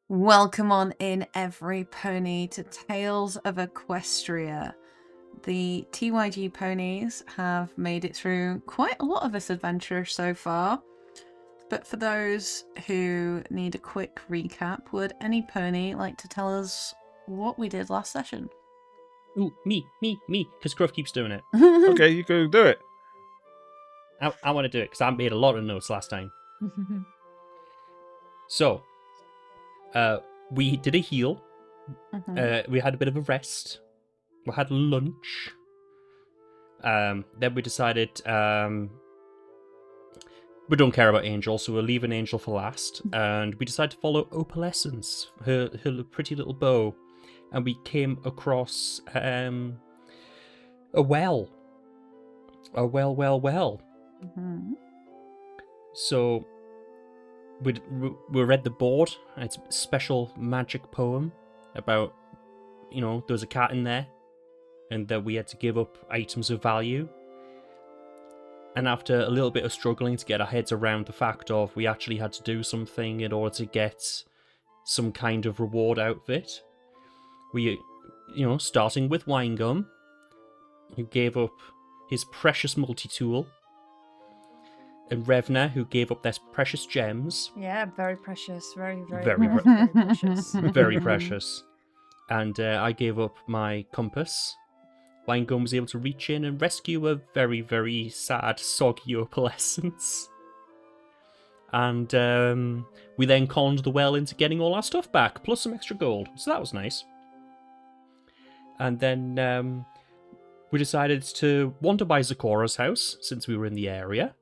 Welcome on in, Everypony, to Tales of Equestria. The TYG ponies have made it through quite a lot of this adventure so far. But for those who need a quick recap, would any pony like to tell us what we did last session? Ooh, me, because Gruff keeps doing it. Okay, you go do it. I want to do it because I made a lot of notes last time. So, we did a heal. We had a bit of a rest. We had lunch. Then we decided we don't care about Angel, so we'll leave an Angel for last. And we decided to follow Opalescence, her pretty little bow. And we came across a well. A well. So we read the board, and it's a special magic poem about, there was a cat in there, and that we had to give up items of value. And after a little bit of struggling to get our heads around the fact of we actually had to do something in order to get some kind of reward out of it, we, starting with Winegum, who gave up his precious multi-tool, and Revna, who gave up their precious gems. Yeah, very precious. Very precious. precious. Very precious. And I gave up my compass. Winegum was able to reach in and rescue a very, very sad, soggy opalescence. And we then conned the well into getting all our stuff back, plus some extra gold. So that was nice. And then we decided to wander by Zakora's house, since we were in the area.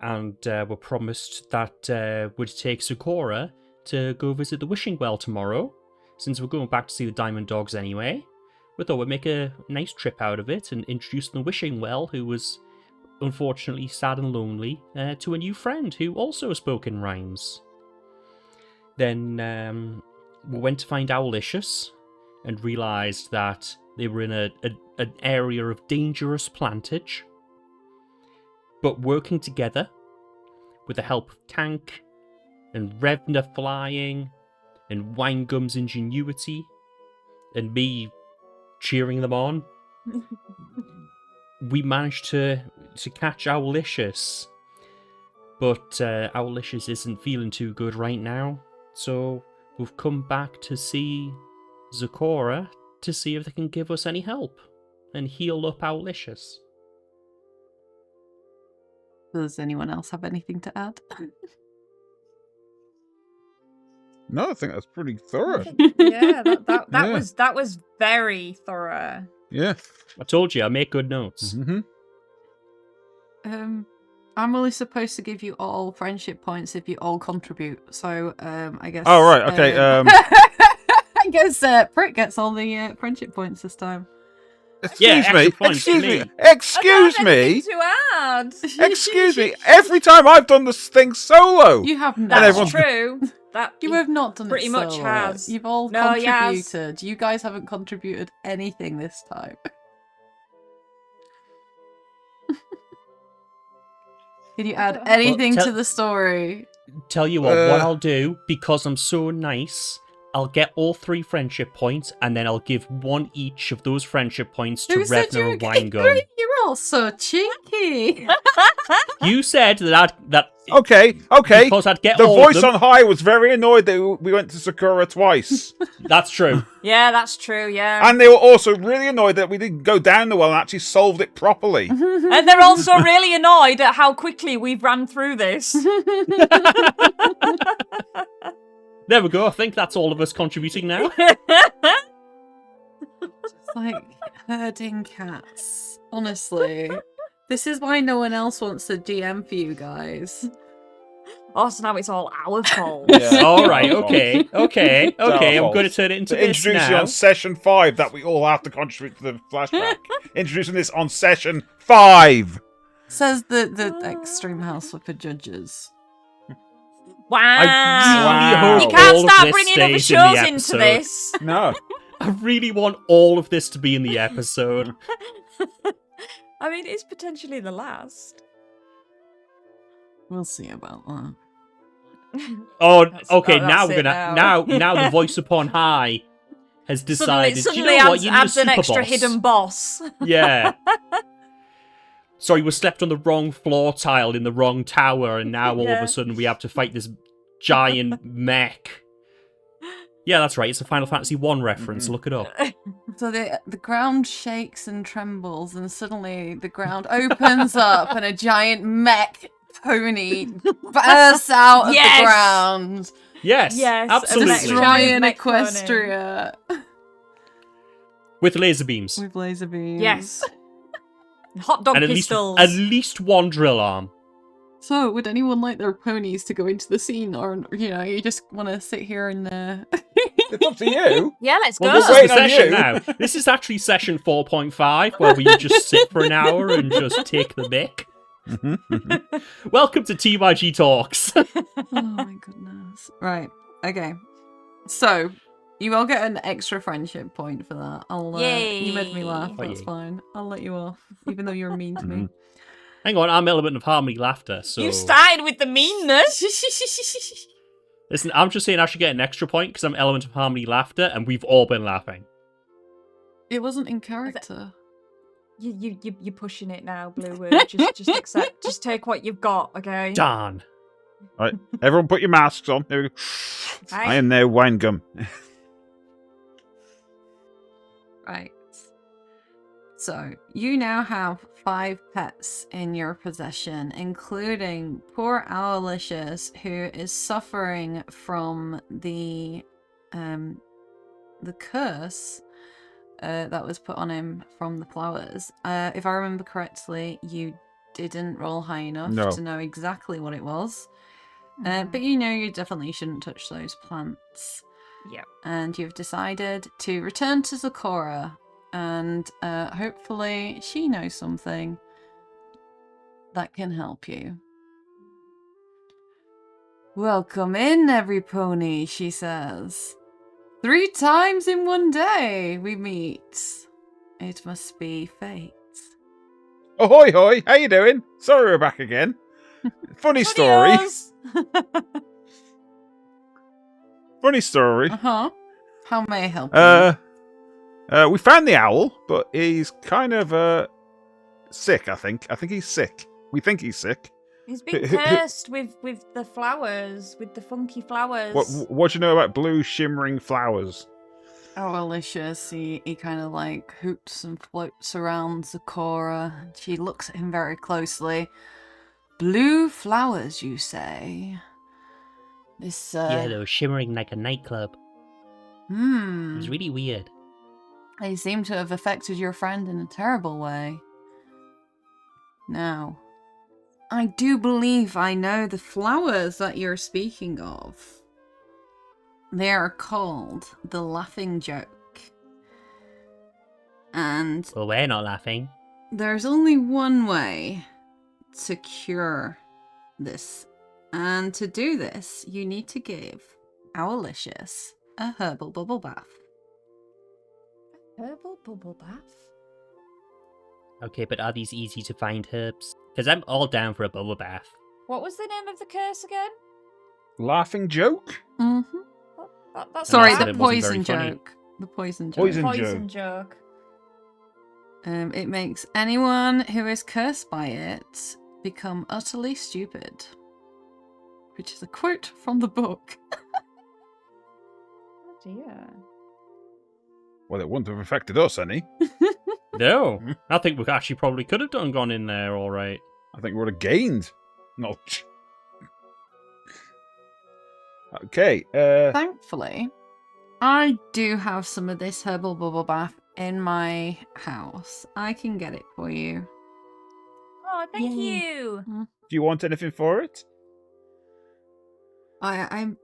And were promised that we'd take Zakora to go visit the wishing well tomorrow, since we're going back to see the Diamond Dogs anyway. We thought we'd make a nice trip out of it and introduce the wishing well, who was unfortunately sad and lonely, to a new friend who also spoke in rhymes. Then we went to find Owlicious and realised that they were in an area of dangerous plantage. But working together, with the help of Tank, and Revna flying, and Winegum's ingenuity, and me cheering them on, we managed to catch Owlicious. But Owlicious isn't feeling too good right now, so we've come back to see Zakora to see if they can give us any help and heal up Owlicious. Does anyone else have anything to add? No, I think that's pretty thorough. Yeah, that was very thorough. Yeah. I told you, I make good notes. I'm only supposed to give you all friendship points if you all contribute. So I guess. Oh right, okay. I guess Prick gets all the friendship points this time. Excuse me. To add. Excuse me. Every time I've done this thing solo. You have not. That's true. That You have not done pretty it much solo. has. You've all No, he has. contributed. You guys haven't contributed anything this time. Can you add anything to the story? Tell you what I'll do, because I'm so nice, I'll get all 3 friendship points, and then I'll give 1 each of those friendship points to Revna and Winegum. You're all so cheeky. You said that Okay. because I'd get The all voice of them. on high was very annoyed that we went to Sakura twice. That's true. Yeah, that's true, yeah. And they were also really annoyed that we didn't go down the well and actually solved it properly. And they're also really annoyed at how quickly we've ran through this. There we go. I think that's all of us contributing now. It's like herding cats. Honestly. This is why no one else wants to GM for you guys. Oh, so now it's all our fault. Yeah. All right. Okay. our I'm going to fault. turn it into To this introduce you now. on session 5 that we all have to contribute to the flashback. Introducing this on session 5. Says the Extreme House for Judges. Wow. I really You hope can't all of start this bringing other stays in the shows into episode. this. No. I really want all of this to be in the episode. I mean, it's potentially the last. We'll see about that. Oh, That's- okay. oh, now that's we're it gonna now the voice upon high has decided. Suddenly you know what? adds, You need a adds an super extra boss. hidden boss. Yeah. Sorry, we slept on the wrong floor tile in the wrong tower, and now all of Yeah. a sudden we have to fight this giant mech. Yeah, that's right. It's a Final Fantasy 1 reference. Look it up. So the ground shakes and trembles, and suddenly the ground opens up, and a giant mech pony bursts out of Yes! the ground, Yes, Yes, absolutely. destroying mech pony. Equestria With laser beams. with laser beams. Yes. Hot dog And pistols. at least one drill arm. So, would anyone like their ponies to go into the scene, or you just want to sit here and? It's up to you. Yeah, let's Well, go. this is Wait the on session you. now. This is actually session 4.5, where we just sit for an hour and just take the mic. Welcome to TYG Talks. Oh my goodness! Right. Okay. So, you all get an extra friendship point for that. You made me laugh. Yay. That's Yay. fine. I'll let you off, even though you were mean to me. Hang on, I'm Element of Harmony Laughter, so... You started with the meanness. Listen, I'm just saying I should get an extra point because I'm Element of Harmony Laughter, and we've all been laughing. It wasn't in character. You're pushing it now, Bluewood. Just accept. Just take what you've got, okay? Darn. Right, everyone put your masks on. There we go. Right. I am now wine gum. Right. So, you now have 5 pets in your possession, including poor Owlicious, who is suffering from the curse that was put on him from the flowers. If I remember correctly, you didn't roll high enough No. to know exactly what it was. But you know you definitely shouldn't touch those plants. Yep. And you've decided to return to Zakora, and hopefully she knows something that can help you. Welcome in, Everypony, she says. 3 times in one day we meet. It must be fate. Ahoy, hoy! How you doing? Sorry we're back again. Funny story. Adios. Funny story. Uh-huh. How may I help you? We found the owl, but he's kind of sick. I think he's sick. We think he's sick. He's been cursed with the flowers, with the funky flowers. What do you know about blue shimmering flowers? Oh, Alicious, he kind of like hoots and floats around Zakora. She looks at him very closely. Blue flowers, you say? This, Yeah, they were shimmering like a nightclub. It was really weird. They seem to have affected your friend in a terrible way. Now, I do believe I know the flowers that you're speaking of. They are called the Laughing Joke. And Well, we're not laughing. there's only one way to cure this. And to do this, you need to give Owlicious a herbal bubble bath. Herbal bubble bath. Okay, but are these easy to find herbs? Because I'm all down for a bubble bath. What was the name of the curse again? Laughing joke? Mm-hmm. That's Sorry, said the it wasn't poison very funny. joke. The poison joke. Poison joke. It makes anyone who is cursed by it become utterly stupid. Which is a quote from the book. Oh dear. Well, it wouldn't have affected us any. No, I think we actually probably could have gone in there all right. I think we would have gained. Not. Okay. Thankfully, I do have some of this herbal bubble bath in my house. I can get it for you. Oh, thank Yay. you. Do you want anything for it? I'm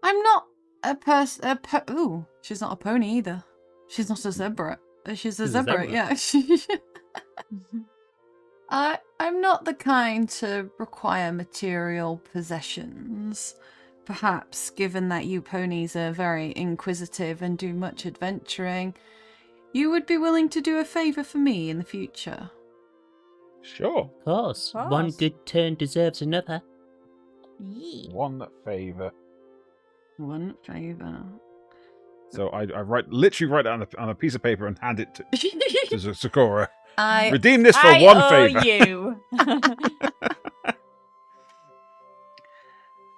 not a person. Ooh, she's not a pony either. She's not a zebra. She's a zebra. Yeah. I'm not the kind to require material possessions. Perhaps, given that you ponies are very inquisitive and do much adventuring, you would be willing to do a favour for me in the future. Sure. Of course. Of One course. good turn deserves another. Yeah. One favour. One favour. So I literally write it on a piece of paper and hand it to Sakura. I Redeem this for I one owe favour. you.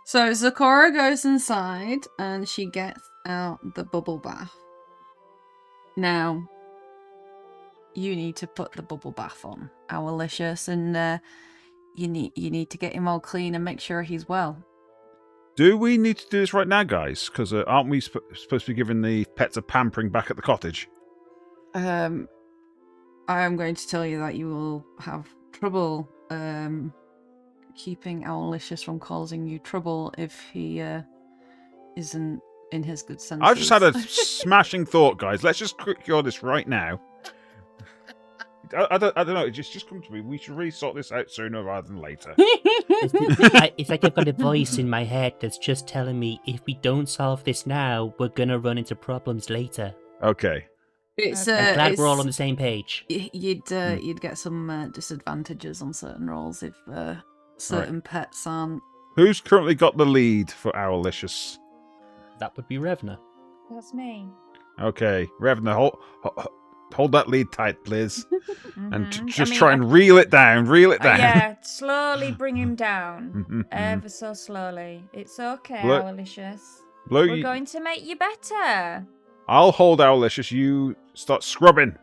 So Sakura goes inside and she gets out the bubble bath. Now, you need to put the bubble bath on, Owlicious, and you need to get him all clean and make sure he's well. Do we need to do this right now, guys? Because aren't we supposed to be giving the pets a pampering back at the cottage? I am going to tell you that you will have trouble keeping Owlicious from causing you trouble if he isn't in his good senses. I just had a smashing thought, guys. Let's just cure this right now. I don't know. It just come to me. We should really sort this out sooner rather than later. It's like I've got a voice in my head that's just telling me if we don't solve this now, we're gonna run into problems later. Okay. It's I'm glad we're all it's- on the same page. You'd get some disadvantages on certain rolls if certain pets aren't. Who's currently got the lead for Owlicious? That would be Revna. That's me. Okay, Revna, hold that lead tight, please. And Mhm. just I mean, try and reel it down. yeah, slowly bring him down. Ever so slowly. It's okay, Blue- Owlicious. Blue, We're going to make you better. I'll hold Owlicious. You start scrubbing.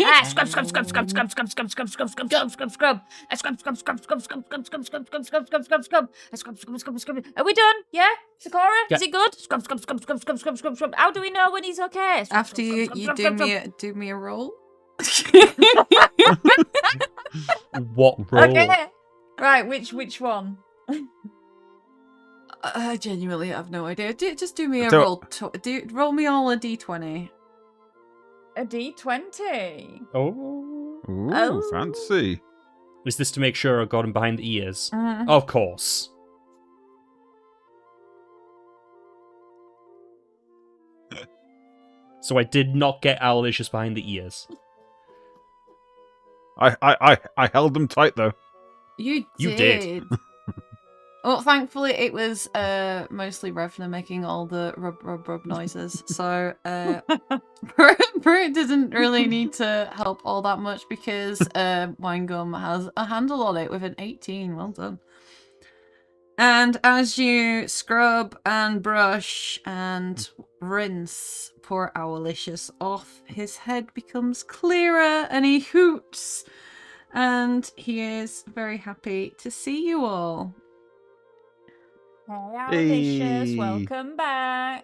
Ah, scrub, scrub, scrub, scrub, scrub, scrub, scrub, scrub, scrub, scrub, scrub, scrub, scrub. Scrub, scrub, scrub, scrub, scrub, scrub, scrub, scrub, scrub, scrub, scrub, scrub, scrub. Scrub, scrub, scrub, scrub. Are we done? Yeah? Sakura? Yeah. Is it good? Scrub, scrub, scrub, scrub, scrub, scrub, scrub, scrub. How do we know when he's okay? Scrub, After scrub, you scrub, you scrub, do scrub, me scrub. do me a roll. What roll? Okay. Right, which one? I genuinely have no idea. Just do me a So- roll. Roll me all a d20. A D20. Oh. Ooh, Oh. fancy. Is this to make sure I got him behind the ears? Of course. So I did not get Owlicious behind the ears. I held them tight though. You You did. did. Well, thankfully it was mostly Revna making all the rub noises, so Brute didn't really need to help all that much because Winegum has a handle on it with an 18. Well done. And as you scrub and brush and rinse poor Owlicious off, his head becomes clearer and he hoots. And he is very happy to see you all. Owlicious, Hey. welcome back.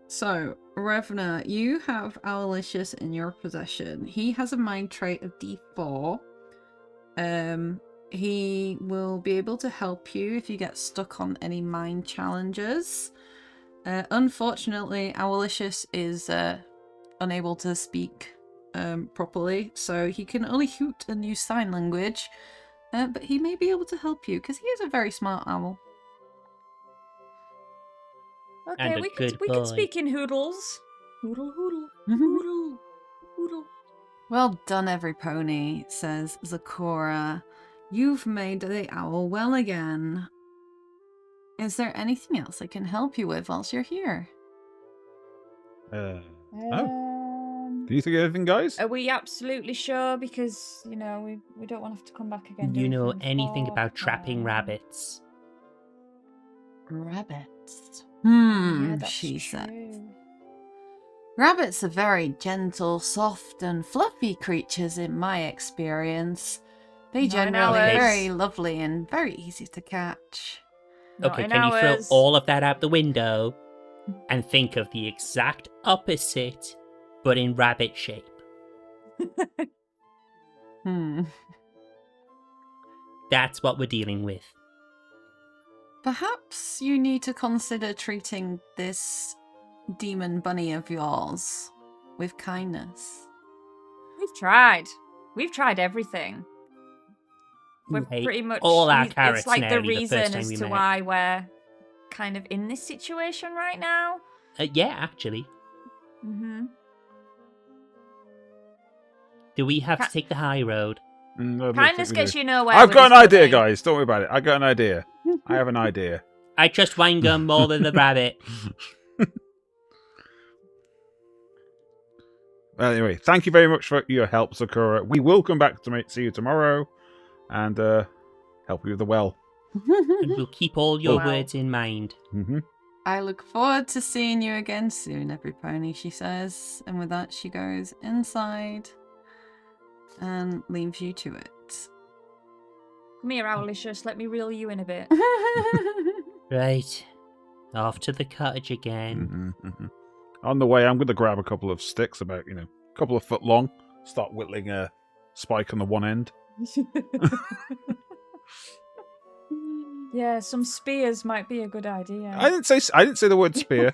So, Revna, you have Owlicious in your possession. He has a mind trait of D4. He will be able to help you if you get stuck on any mind challenges. Unfortunately, Owlicious is unable to speak properly, so he can only hoot and use sign language. But he may be able to help you because he is a very smart owl. Okay, And a we good could boy. speak in hoodles. Hoodle, hoodle, hoodle, hoodle. Well done, Everypony, says Sakura. You've made the owl well again. Is there anything else I can help you with whilst you're here? Oh. Um, Do you think of anything, guys? Are we absolutely sure? Because, you know, we don't want to have to come back again. do You we, know for the anything fourth about trapping time? rabbits? Rabbits. Yeah, that's She said. true. Rabbits are very gentle, soft, and fluffy creatures in my experience. They Not in generally ours. are very lovely and very easy to catch. Not Okay, in can you throw ours. all of that out the window and think of the exact opposite, but in rabbit shape? That's what we're dealing with. Perhaps you need to consider treating this demon bunny of yours with kindness. We've tried. We've tried everything. We're You ate pretty much all our it's carrots like the nearly the first reason time as we to met. why we're kind of in this situation right now. Yeah, actually. Mm-hmm. Do we have to Ca- take the high road? I don't Kindness think we gets do. you nowhere. I've with got an this idea, bunny. guys. Don't worry about it. I got an idea. I have an idea. I trust Winegum more than the rabbit. Anyway, thank you very much for your help, Sakura. We will come back to see you tomorrow and help you with the well. And we'll keep all your Wow. words in mind. Mm-hmm. I look forward to seeing you again soon, Everypony, she says. And with that, she goes inside and leaves you to it. Come here, Owlicious. Let me reel you in a bit. Right. Off to the cottage again. Mm-hmm. On the way, I'm going to grab a couple of sticks about, a couple of foot long. Start whittling a spike on the one end. Yeah, some spears might be a good idea. I didn't say the word spear.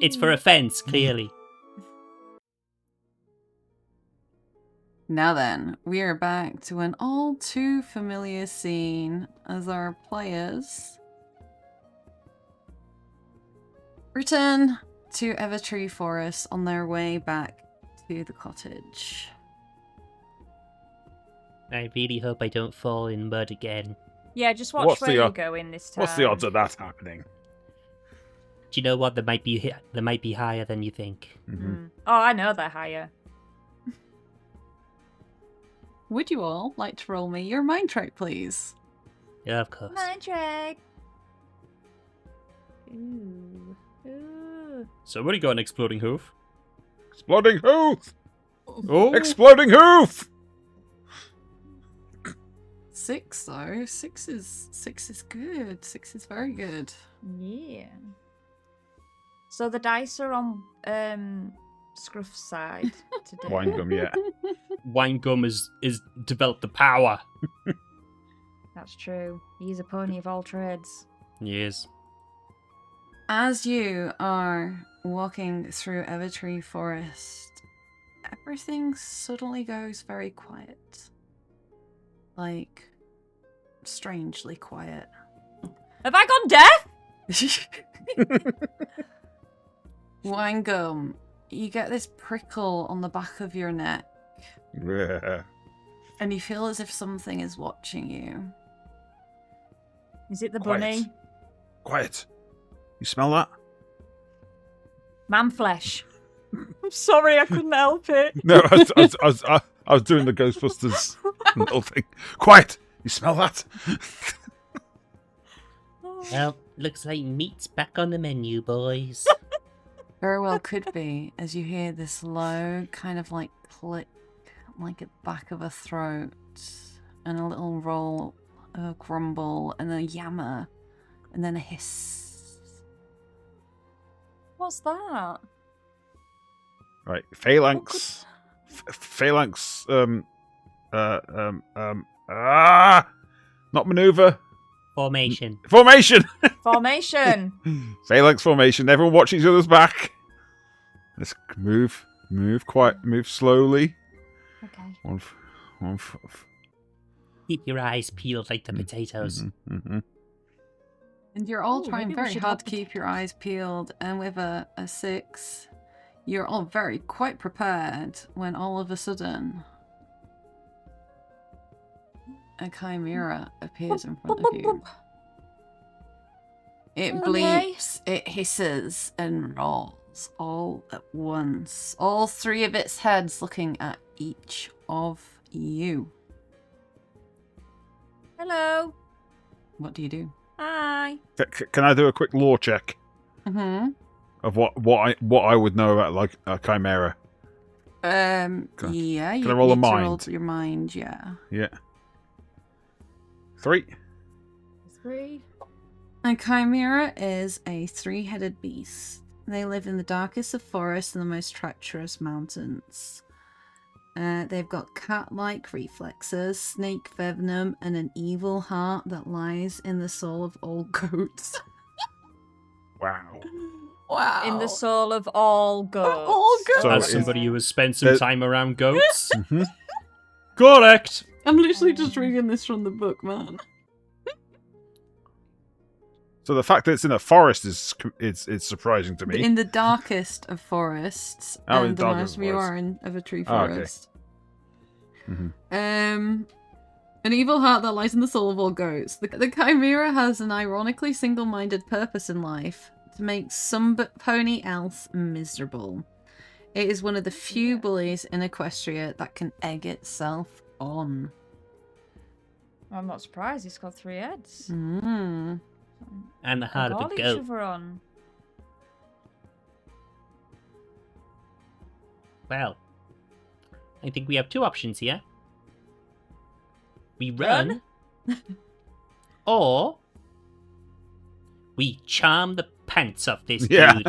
It's for offence, clearly. Now then, we are back to an all too familiar scene as our players return to Evertree Forest on their way back to the cottage. I really hope I don't fall in mud again. Yeah, just watch What's where the you od- go in this time. What's the odds of that happening? Do you know what? They might be higher than you think. Mm-hmm. Oh, I know they're higher. Would you all like to roll me your mind trick, please? Yeah, of course. Mind trick. Ooh. Ooh. So what do you got, an exploding hoof? Exploding hoof! Oh, Exploding hoof! 6 though. 6 is good. 6 is very good. Yeah. So the dice are on Scruff's side today. Winegum, yeah. Winegum is developed the power. That's true. He's a pony of all trades. Yes. As you are walking through Evertree Forest, everything suddenly goes very quiet. Like, strangely quiet. Have I gone deaf? Winegum, you get this prickle on the back of your neck, and you feel as if something is watching you. Is it the Quiet. bunny? Quiet. You smell that? Man flesh. I'm sorry, I couldn't help it. No, I was doing the Ghostbusters little thing. Quiet! You smell that? Well, looks like meat's back on the menu, boys. Very well could be, as you hear this low kind of like click, like at the back of a throat, and a little roll, a grumble, and a yammer, and then a hiss. What's that? Right, Phalanx. Phalanx. Not maneuver. Formation. Formation. Formation. Phalanx formation. Everyone watch each other's back. Let's move slowly. Okay. One. Keep your eyes peeled like the potatoes. Mm-hmm. And you're all Ooh, trying maybe we very should hard have to keep your eyes peeled, and with a 6, you're all quite prepared when all of a sudden a chimera appears in front of you. It bleeps, it hisses and rolls all at once. All 3 of its heads looking at each of you. Hello. What do you do? Hi. Can I do a quick lore check Mm-hmm. of what I would know about like a chimera? Yeah, Can you I roll a need to roll mind? to your mind, yeah. Yeah. 3. 3. A chimera is a 3-headed beast. They live in the darkest of forests and the most treacherous mountains. They've got cat-like reflexes, snake venom, and an evil heart that lies in the soul of all goats. Wow. Wow. In the soul of all goats. All goats. So As is- somebody who has spent some There- time around goats. Mhm. Correct. I'm literally just reading this from the book, man. So the fact that it's in a forest is surprising to me. In the darkest of forests. Oh, in and the the darkest most of we forests. are in of a tree Oh, okay. forest. Mhm. An evil heart that lies in the soul of all goats. The Chimera has an ironically single-minded purpose in life: to make some pony else miserable. It is one of the few bullies in Equestria that can egg itself on. I'm not surprised. It's got 3 heads. Mm. And the heart of All a each goat. other on. Well, I think we have 2 options here. We run, or we charm the pants off this Yeah. dude.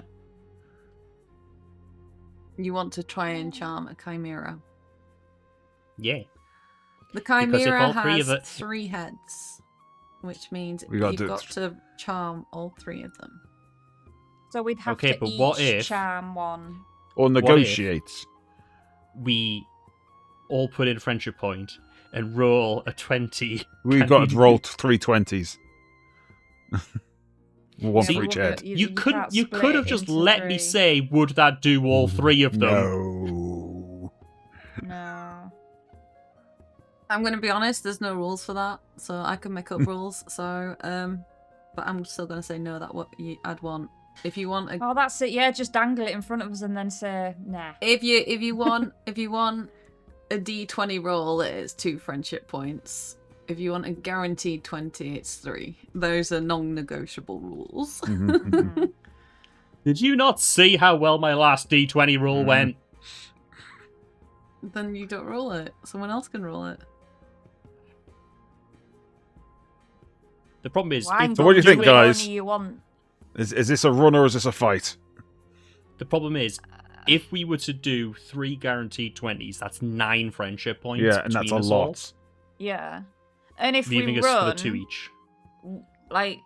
You want to try and charm a Chimera. Yeah. The Because if Chimera all three has of it- 3 heads, which means We gotta you've do it got to charm all 3 of them. So we'd have Okay, to but each what if- charm one. Or if- negotiate. We all put in friendship point and roll a 20. We've got to roll 3 20s. One See, for each head. You could can't you split could have it just into let me 3. say, would that do all 3 of them? No. No. I'm going to be honest, there's no rules for that, so I can make up rules. So, but I'm still going to say no. I'd want. If you want, Oh, that's it. Yeah, just dangle it in front of us and then say nah. if you want a D20 roll, it's 2 friendship points. If you want a guaranteed 20, it's 3. Those are non-negotiable rules. Mhm. Did you not see how well my last D20 roll went? Then you don't roll it. Someone else can roll it. The problem is, Well, I'm if So what do you going think, with guys? only You want. Is this a run or is this a fight? the problem is, if we were to do 3 guaranteed 20s, that's 9 friendship points. Yeah, and that's a between us all, lot. Yeah. And if leaving we us run, with a 2 each. like,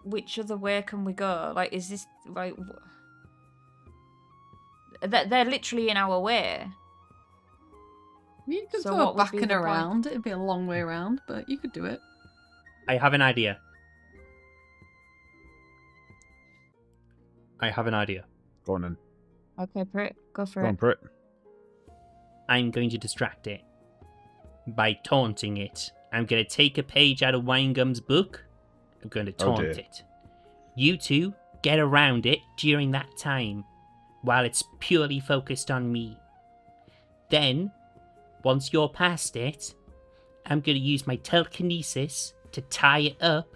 which other way can we go? Like, is this like? They're literally in our way. You could So go what would back be and the point? around. It'd be a long way around, but you could do it. I have an idea. Go on then. Okay, Prit, go for Go on, it. Prit. I'm going to distract it by taunting it. I'm going to take a page out of Winegum's book. I'm going to Oh, taunt dear. it. You two get around it during that time, while it's purely focused on me. Then, once you're past it, I'm going to use my telekinesis to tie it up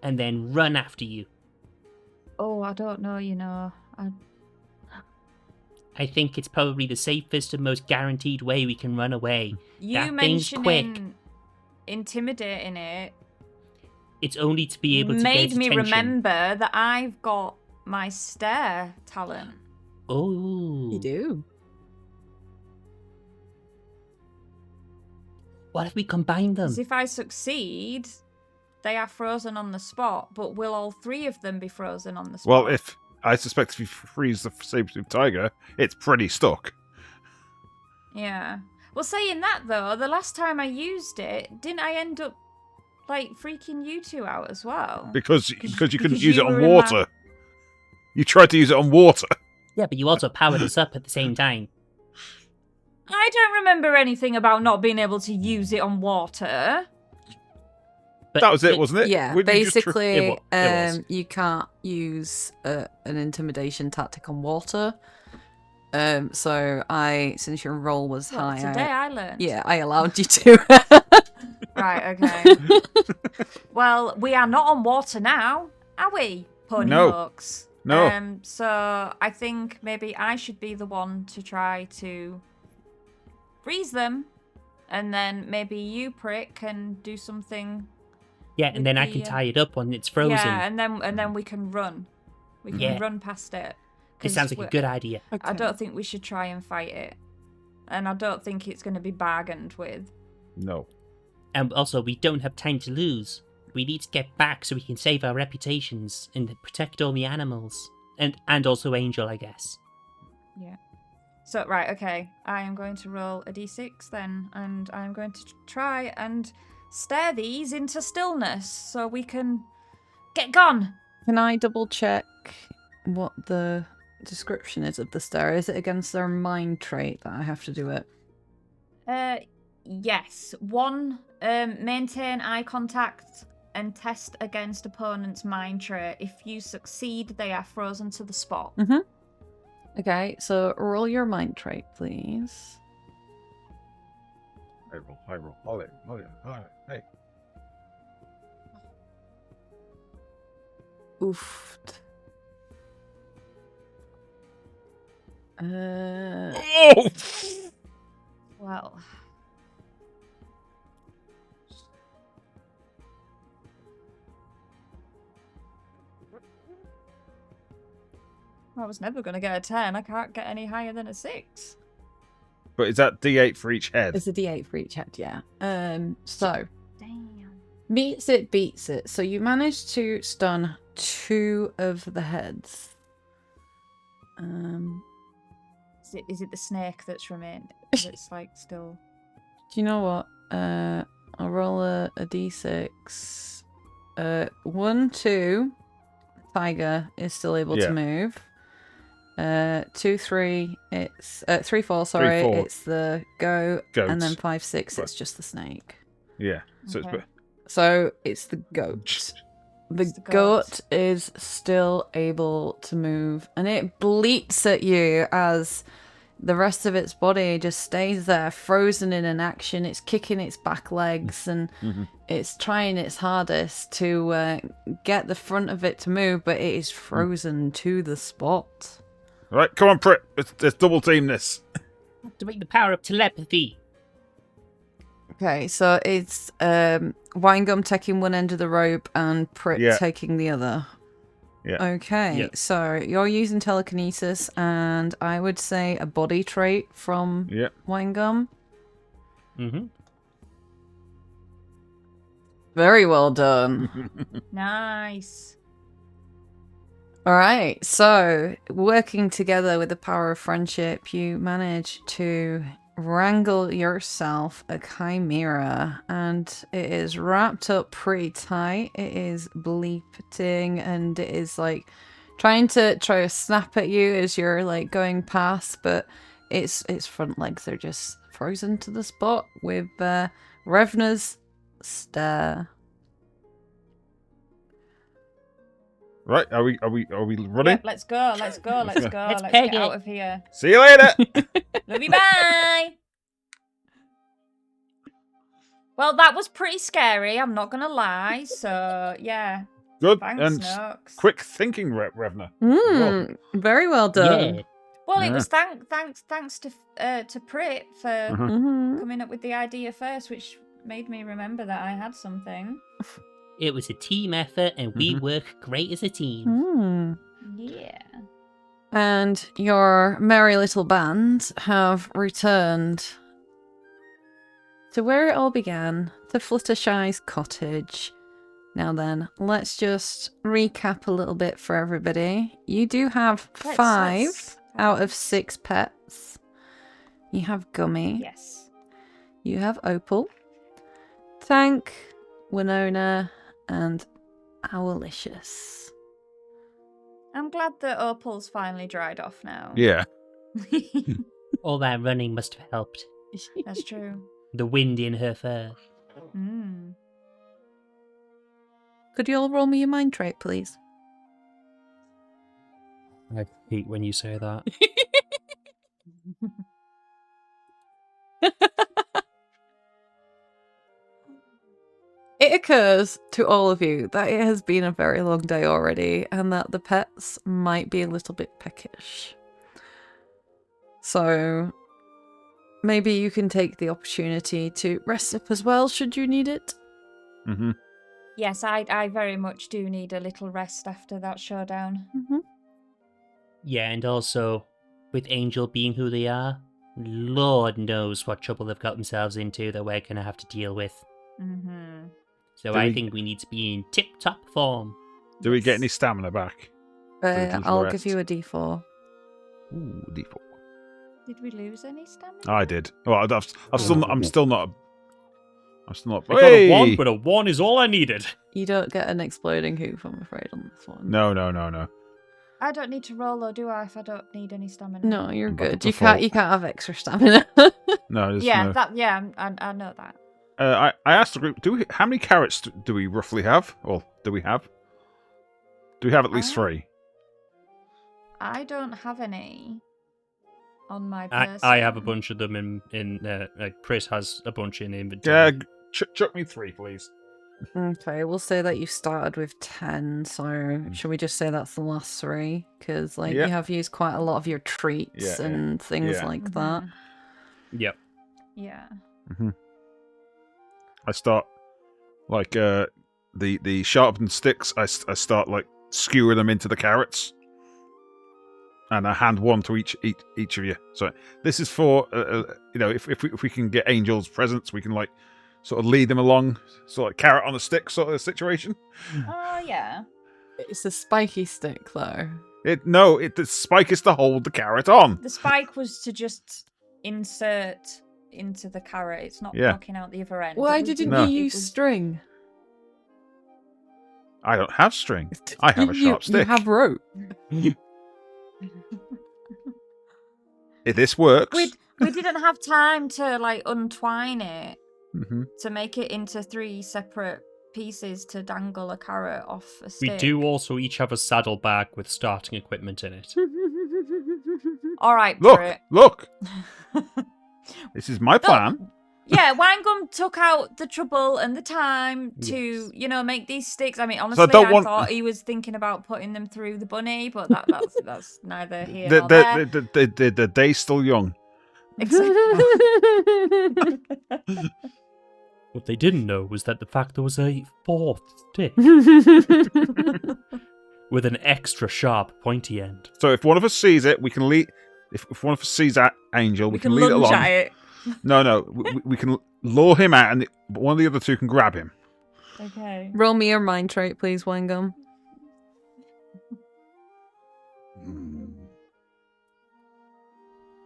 and then run after you. Oh, I don't know. You know, I think it's probably the safest and most guaranteed way we can run away. you That thing's quick. mentioning intimidating it It's only to be able to made get me attention. remember that I've got my stare talent. Oh. You do. What if we combine them? Because if I succeed, they are frozen on the spot. But will all 3 of them be frozen on the spot? Well, I suspect if you freeze the saber-tooth tiger, it's pretty stuck. Yeah. Well, saying that though, the last time I used it, didn't I end up like freaking you 2 out as well? Because you couldn't because use you it on were in my- water. You tried to use it on water. Yeah, but you also powered us up at the same time. I don't remember anything about not being able to use it on water. But That was it, wasn't it? Yeah, Wouldn't you just basically, It was. you can't use an intimidation tactic on water. So since your roll was Well, high, today I learned. yeah, I allowed you to. Right, okay. Well, we are not on water now, are we, pony No. folks? No. So I think maybe I should be the one to try to freeze them, and then maybe you, Prick, can do something. Yeah, and then I the, can tie it up when it's frozen. Yeah, and then we can run. We can Yeah. run past it. It 'Cause sounds like a good idea. I don't think we should try and fight it, and I don't think it's going to be bargained with. No. And also, we don't have time to lose. We need to get back so we can save our reputations and protect all the animals. And also Angel, I guess. Yeah. So, right, okay. I am going to roll a d6 then, and I'm going to try and stare these into stillness so we can get gone. Can I double check what the description is of the stare? Is it against their mind trait that I have to do it? Yes. 1, maintain eye contact and test against opponent's mind trait. If you succeed, they are frozen to the spot. Mm-hmm. Okay, so roll your mind trait, please. High roll. Holly. Hey. Oofed. Oh! Well. I was never going to get a 10. I can't get any higher than a 6. But is that D8 for each head? It's a D8 for each head, yeah. So Damn. beats it. So you managed to stun 2 of the heads. Is it the snake that's remained? That's like still. Do you know what? I'll roll a D6. 1, 2. Tiger is still able to move. 2, 3. It's 3, 4. Sorry, 3, 4. it's the goat, Goat. and then 5, 6. It's just the snake. Yeah. So Okay. So it's the goat. The It's the goat. goat is still able to move, and it bleats at you as the rest of its body just stays there, frozen in an action. It's kicking its back legs, and it's trying its hardest to get the front of it to move, but it is frozen to the spot. Right, come on, Prit. Let's double team this. Activate the power of telepathy. Okay, so it's Winegum taking one end of the rope and Prit taking the other. Yeah. Okay, so you're using telekinesis, and I would say a body trait from Winegum. Mm-hmm. Very well done. Nice. All right, so working together with the power of friendship, you manage to wrangle yourself a chimera, and it is wrapped up pretty tight. It is bleeping, and it is like trying to snap at you as you're like going past, but its front legs are just frozen to the spot with Revna's stare. Right, are we running? Yep, let's go. Let's Let's get peg it. out of here. See you later. Love you, bye! Well, that was pretty scary, I'm not gonna lie, so yeah. Good Thanks, and Nooks. quick thinking, Revna. Very well done. Yeah. Well, it was thanks to Prit for Mhm. coming up with the idea first, which made me remember that I had something. It was a team effort, and we work great as a team. Mm. Yeah. And your merry little band have returned to where it all began, to Fluttershy's cottage. Now then, let's just recap a little bit for everybody. You do have 5 out of 6 pets. You have Gummy. Yes. You have Opal, Tank, Winona, and Owlicious. I'm glad that Opal's finally dried off now. Yeah. All that running must have helped. That's true. The wind in her fur. Mm. Could you all roll me your mind trait, please? I hate when you say that. It occurs to all of you that it has been a very long day already, and that the pets might be a little bit peckish. So maybe you can take the opportunity to rest up as well, should you need it. Mm-hmm. Yes, I very much do need a little rest after that showdown. Mm-hmm. Yeah, and also, with Angel being who they are, Lord knows what trouble they've got themselves into that we're going to have to deal with. Mm-hmm. So I think we need to be in tip-top form. Do we get any stamina back? I'll give you a d4. Ooh, D4. Did we lose any stamina? I did. Well, I'm still not. I got a 1, but a 1 is all I needed. You don't get an exploding hoop, I'm afraid, on this one. No. I don't need to roll though, do I? If I don't need any stamina. No, you're Back up good. to You full. can't have extra stamina. No, there's Yeah, no. I know that. I asked the group, how many carrots do we roughly have? Or do we have? Do we have at least 3? I don't have any on my person. I have a bunch of them in like Chris has a bunch in inventory. Yeah, chuck me 3, please. Okay, we'll say that you started with 10, so should we just say that's the last 3? Because, like, Yeah. you have used quite a lot of your treats Yeah, and things yeah. like that. Yep. Yeah. I start, like, the sharpened sticks, I start, like, skewering them into the carrots. And I hand one to each of you. So this is for, if we can get angels' presents, we can, like, sort of lead them along, sort of carrot on a stick sort of situation. Oh, yeah. It's a spiky stick, though. The spike is to hold the carrot on. The spike was to just insert into the carrot. It's not Yeah. poking out the other end. Why It was didn't just- you it use was- string? I don't have string. I have a sharp You stick. have rope. If this works. We didn't have time to, like, untwine it hmm to make it into 3 separate pieces to dangle a carrot off a stick. We do also each have a saddle bag with starting equipment in it. All right, Look, Pruitt. look. This is my plan. Yeah, Winegum took out the trouble and the time to, Yes. make these sticks. I mean, honestly, I thought he was thinking about putting them through the bunny, but that's neither here nor there. The day's still young. What they didn't know was that the fact there was a 4th stick with an extra sharp pointy end. So if one of us sees it, we can lead. If one of us sees that angel, we can lead it lunge along. at it. No, we can lure him out, and one of the other 2 can grab him. Okay. Roll me your mind trait, please, Wangum.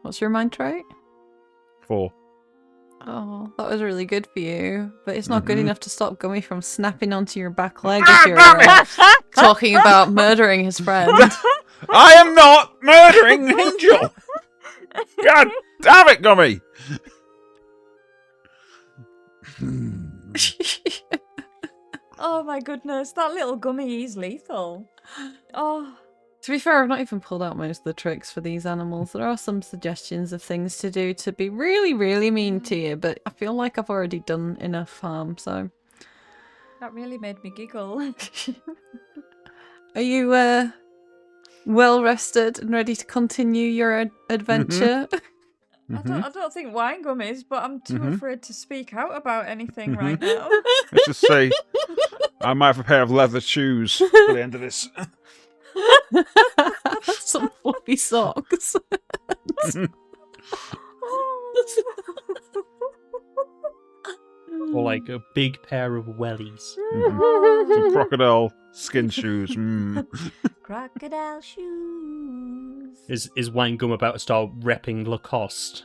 What's your mind trait? 4. Oh, that was really good for you, but it's not good Mhm. enough to stop Gummy from snapping onto your back leg as you're talking about murdering his friend. I am not murdering an angel. God damn it, Gummy! Oh my goodness, that little Gummy is lethal. Oh. To be fair, I've not even pulled out most of the tricks for these animals. There are some suggestions of things to do to be really, really mean to you, but I feel like I've already done enough harm, so... That really made me giggle. Are you, well rested and ready to continue your adventure? I don't think Winegum is, but I'm too afraid to speak out about anything right Mhm. now. Let's just say I might have a pair of leather shoes for the end of this. Some fluffy socks. Or like a big pair of wellies. Some crocodile skin shoes. Crocodile shoes. Is Winegum about to start repping Lacoste?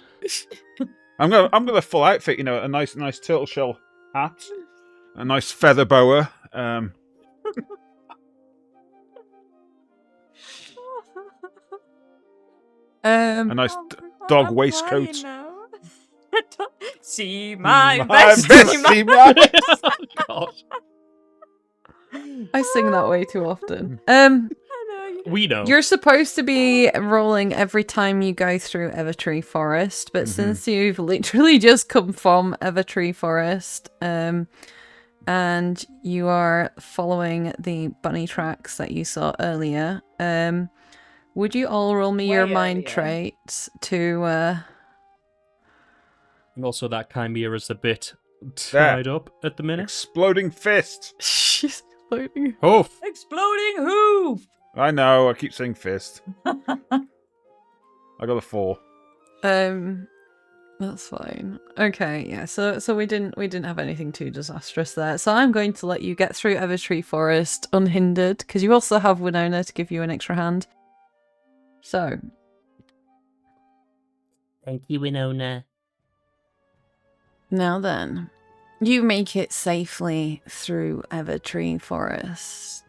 I'm gonna full outfit. A nice turtle shell hat, a nice feather boa. A nice dog I'm waistcoat. crying now. See my My bestie. bestie, God. I sing that way too often. We know. You're supposed to be rolling every time you go through Evertree Forest, but since you've literally just come from Evertree Forest, and you are following the bunny tracks that you saw earlier, would you all roll me your Way mind earlier. traits to And also that Chimera's a bit tied up at the minute. exploding fist. She's floating. Oh, Exploding hoof. I know. I keep saying fist. I got a 4. That's fine. Okay, yeah. So we didn't have anything too disastrous there. So I'm going to let you get through Evertree Forest unhindered because you also have Winona to give you an extra hand. So thank you, Winona. now then, you make it safely through Evertree Forest.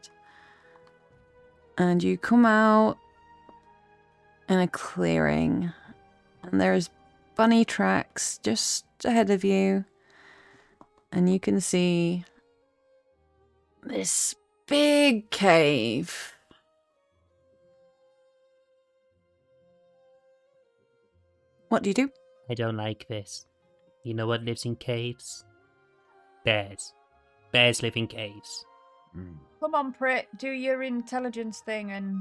And you come out in a clearing, and there's bunny tracks just ahead of you, and you can see this big cave. What do you do? I don't like this. You know what lives in caves? Bears. Bears live in caves. Come on, Prit, do your intelligence thing and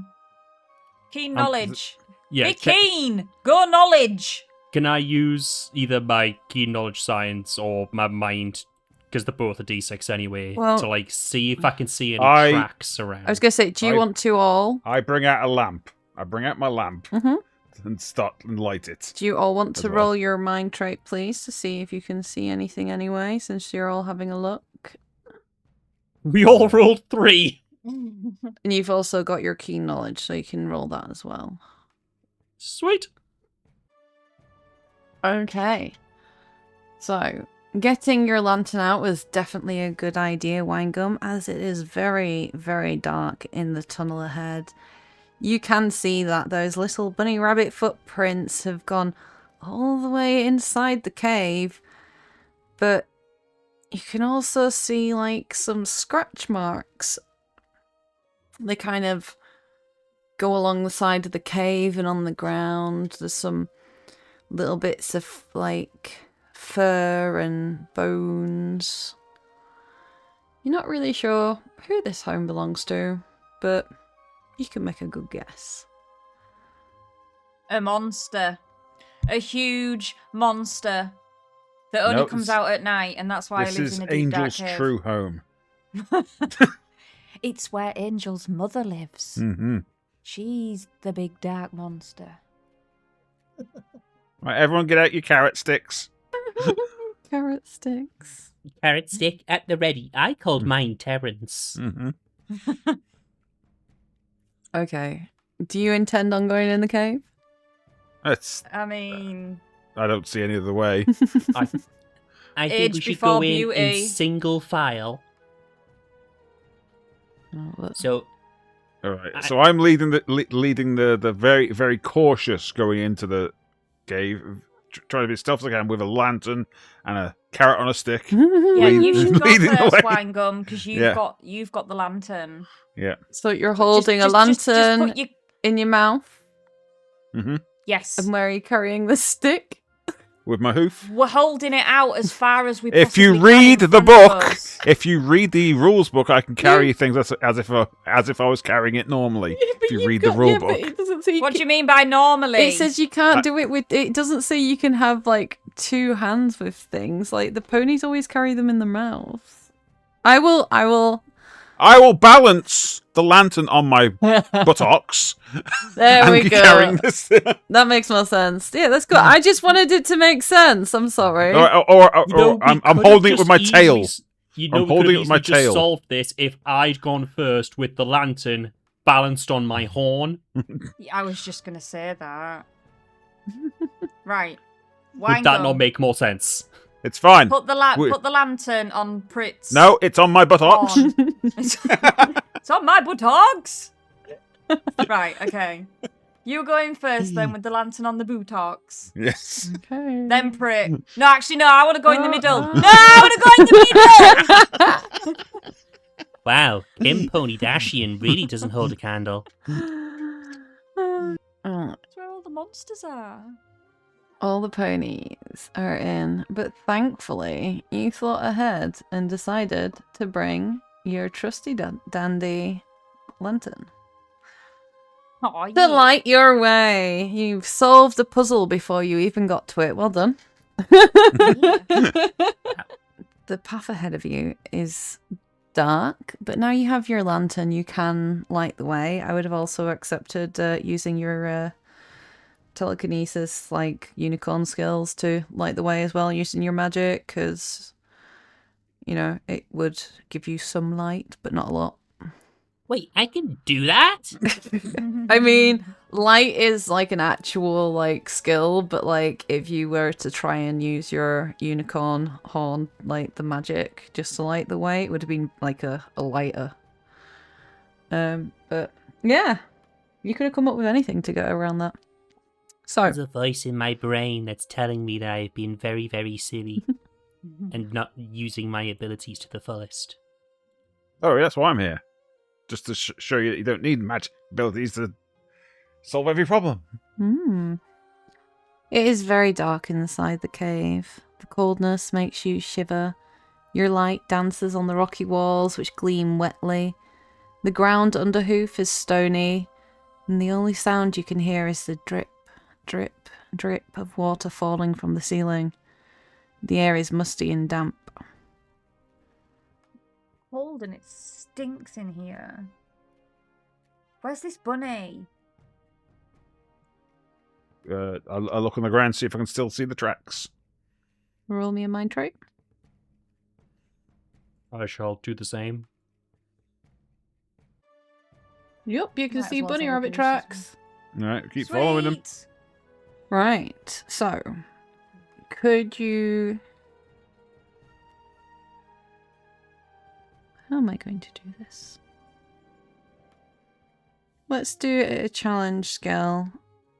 keen knowledge. Yeah. Be keen. Go knowledge. Can I use either my keen knowledge science or my mind, because they're both a d6 anyway, Well- to like see if I can see any I- tracks around? I was going to say, do you I- want to all? I bring out a lamp. I bring out my lamp Mhm. and start and light it. Do you all want As to well. roll your mind trait, please, to see if you can see anything anyway, since you're all having a look? We all rolled 3. And you've also got your keen knowledge, so you can roll that as well. Sweet. Okay. So, getting your lantern out was definitely a good idea, Winegum, as it is very, very dark in the tunnel ahead. You can see that those little bunny rabbit footprints have gone all the way inside the cave, but you can also see like some scratch marks. They kind of go along the side of the cave and on the ground. There's some little bits of like fur and bones. You're not really sure who this home belongs to, but you can make a good guess. A monster. A huge monster that only No, comes this- out at night, and that's why This it lives is in a deep dark Angel's cave. true home. It's where Angel's mother lives. Mm-hmm. She's the big dark monster. Right, everyone get out your carrot sticks. Carrot sticks. Carrot stick at the ready. I called mine Terrence. Mm-hmm. Okay. Do you intend on going in the cave? That's. I mean, I don't see any other way. I think Age we should before go in beauty. single file. Oh, that's- So All right. So I'm leading the very very cautious going into the cave, trying to be stealthy as I can with a lantern and a carrot on a stick. yeah, Lead- you should go leading the first, way. Winegum, because Yeah. you've got the lantern. Yeah. So you're holding a Just lantern put your... in your mouth, Mm-hmm. Yes, and where are you carrying the stick? With my hoof. we're holding it out as far as we. If you possibly can read in the front of book, us. if you read the rules book, I can carry things as if I was carrying it normally. If you read the rule book. It doesn't say What do you mean by normally? It says you can't do it with. It doesn't say you can have like two hands with things. Like the ponies always carry them in their mouths. I will. I will balance the lantern on my buttocks There and we be go. carrying this. That makes more sense. Yeah, that's good. I just wanted it to make sense. I'm sorry. or I'm holding it with my tail. You know, I'm holding it with my just tail. solved this if I'd gone first with the lantern balanced on my horn. I was just gonna say that. Right. Would that not Winegum, make more sense? It's fine. put the Wait. put the lantern on Prit's. No, it's on my buttocks. horn. It's on my buttocks. Right. Okay. You going first then with the lantern on the buttocks. Yes. Okay. Then Prit. No, actually, no. I want to go in the Oh, middle. oh. No, I want to go in the middle. Wow, Kim Pony Dashian really doesn't hold a candle. Oh. That's where all the monsters are. All the ponies are in, but thankfully you thought ahead and decided to bring your trusty dandy lantern Oh, to yeah. light your way. You've solved the puzzle before you even got to it. Well done. The path ahead of you is dark, but now you have your lantern, you can light the way. I would have also accepted using your telekinesis, like unicorn skills, to light the way as well, using your magic, because, you know, it would give you some light, but not a lot. Wait, I can do that? I mean, light is like an actual like skill, but like if you were to try and use your unicorn horn, like the magic, just to light the way, it would have been like a lighter. But Yeah. You could have come up with anything to go around that. So, There's a voice in my brain that's telling me that I've been very, very silly and not using my abilities to the fullest. Oh, that's why I'm here. Just to show you that you don't need magic abilities to solve every problem. It is very dark inside the cave. The coldness makes you shiver. Your light dances on the rocky walls, which gleam wetly. The ground under hoof is stony, and the only sound you can hear is the drip, drip, drip of water falling from the ceiling. The air is musty and damp. Cold and it stinks in here. Where's this bunny? I'll look on the ground, see if I can still see the tracks. Roll me a mind trait. I shall do the same. Yep, you can Might as see well bunny take a rabbit boost, tracks. Alright, keep following them. Sweet. Right, so could you... How am I going to do this? Let's do a challenge scale.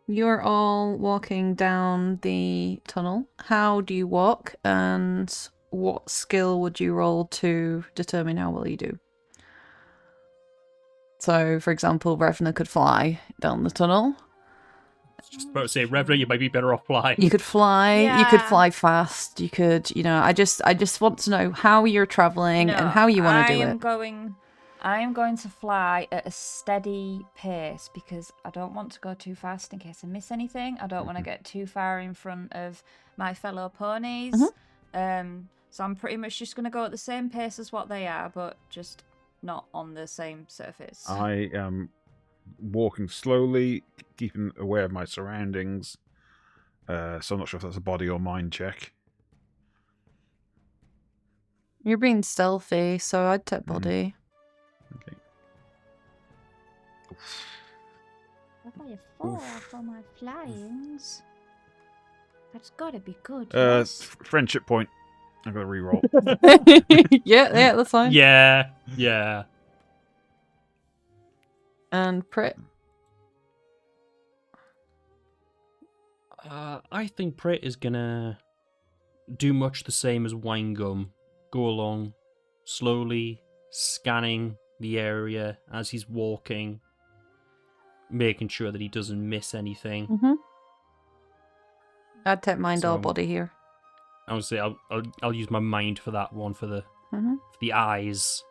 You're all walking down the tunnel. How do you walk, and what skill would you roll to determine how well you do? So, for example, Revna could fly down the tunnel. Just about to say, Revna, you might be better off flying. You could fly. You could Yeah. fly fast. You could, I just want to know how you're traveling and No, how you want to do I am it. I am going to fly at a steady pace because I don't want to go too fast in case I miss anything. I don't want to get too far in front of my fellow ponies. So I'm pretty much just going to go at the same pace as what they are, but just not on the same surface. I am walking slowly, keeping aware of my surroundings. So I'm not sure if that's a body or mind check. You're being stealthy, so I'd take body. Okay. If I have 4 for my flyings, that's got to be good. Friendship point. I'm going to re-roll. yeah, that's fine. Yeah. And Prit. I think Prit is gonna do much the same as Winegum. Go along, slowly, scanning the area as he's walking, making sure that he doesn't miss anything. I'd take mind or So- body here. I would say I'll use my mind for that one for the eyes.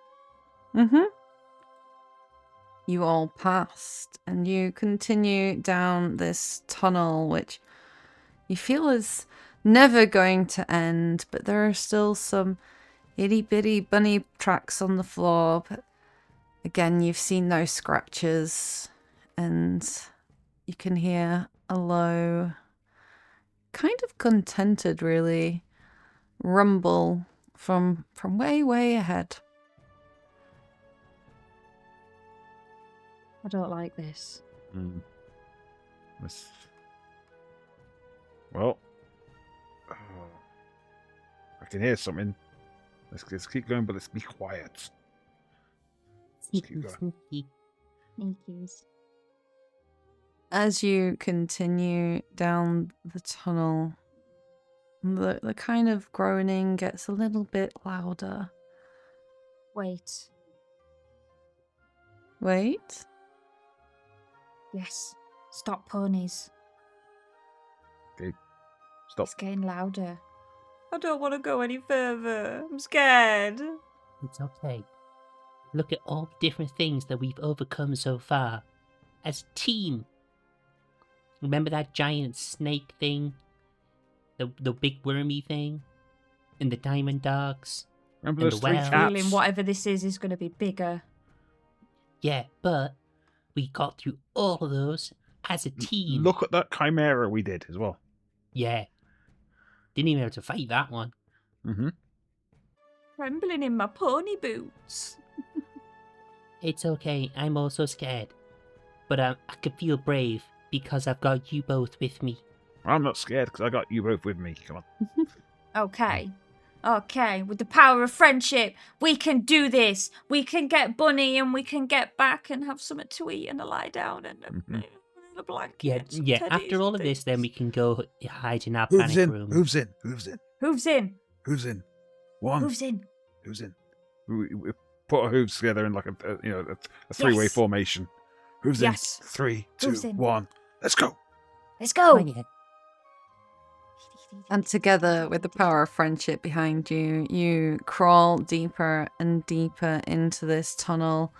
You all passed, and you continue down this tunnel, which you feel is never going to end, but there are still some itty-bitty bunny tracks on the floor. But again, you've seen no scratches, and you can hear a low, kind of contented, really, rumble from way, way ahead. I don't like this. Well, I can hear something. Let's keep going, but let's be quiet. Let's keep going. Sneakies. As you continue down the tunnel, the kind of groaning gets a little bit louder. Wait. Wait. Yes. Stop, ponies. Stop. It's getting louder. I don't want to go any further. I'm scared. It's okay. Look at all the different things that we've overcome so far. As a team. Remember that giant snake thing? The big wormy thing? And the diamond dogs? Remember And those the 3 well. cats? Feeling whatever this is going to be bigger. Yeah, but we got through all of those as a team. Look at that chimera we did as well. Yeah. Didn't even have to fight that one. Trembling in my pony boots. It's okay, I'm also scared. But I can feel brave because I've got you both with me. I'm not scared because I got you both with me. Come on. Okay. Okay, with the power of friendship, we can do this. We can get Bunny and we can get back and have something to eat and a lie down and a blanket. Yeah, some yeah. teddies After all and of this, then we things. can go hide in our Hooves panic in. room. Hooves in. Hooves in. Hooves in. Hooves in. One. Hooves in. Who's in? We put our hooves together in like a three-way Yes. formation. Who's Yes. in? 3, 2, Who's in? 1. Let's go. Let's Oh, go. yeah. And together, with the power of friendship behind you, you crawl deeper and deeper into this tunnel.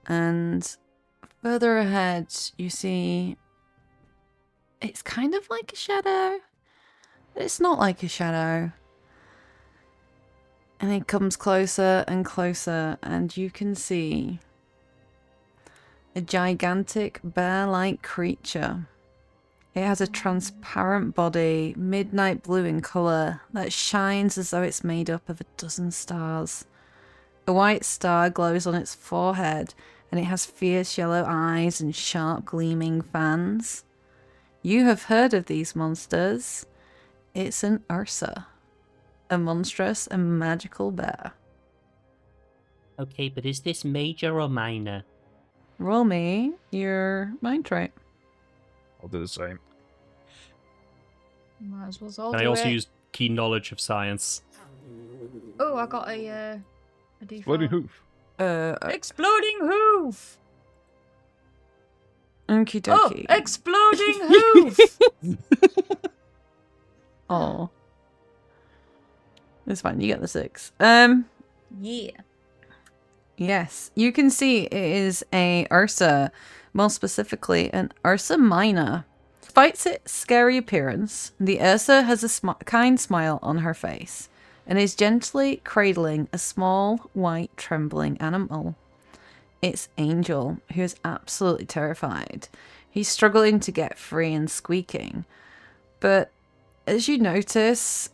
And further ahead, you see it's kind of like a shadow. But it's not like a shadow. And it comes closer and closer, and you can see a gigantic bear-like creature. It has a transparent body, midnight blue in colour, that shines as though it's made up of a dozen stars. A white star glows on its forehead, and it has fierce yellow eyes and sharp gleaming fangs. You have heard of these monsters. It's an Ursa, a monstrous and magical bear. Okay, but is this major or minor? Roll me your mind trait. I'll do the same. Might as well all And do I also it. use keen knowledge of science. Oh, I got a D4. Bloody hoof. Exploding hoof. Okie Oh, dokie. exploding hoof. Oh. It's fine, you get the 6. Yeah. Yes, you can see it is a Ursa, more specifically an Ursa minor. Despite its scary appearance, the Ursa has a kind smile on her face and is gently cradling a small, white, trembling animal. It's Angel, who is absolutely terrified. He's struggling to get free and squeaking. But as you notice,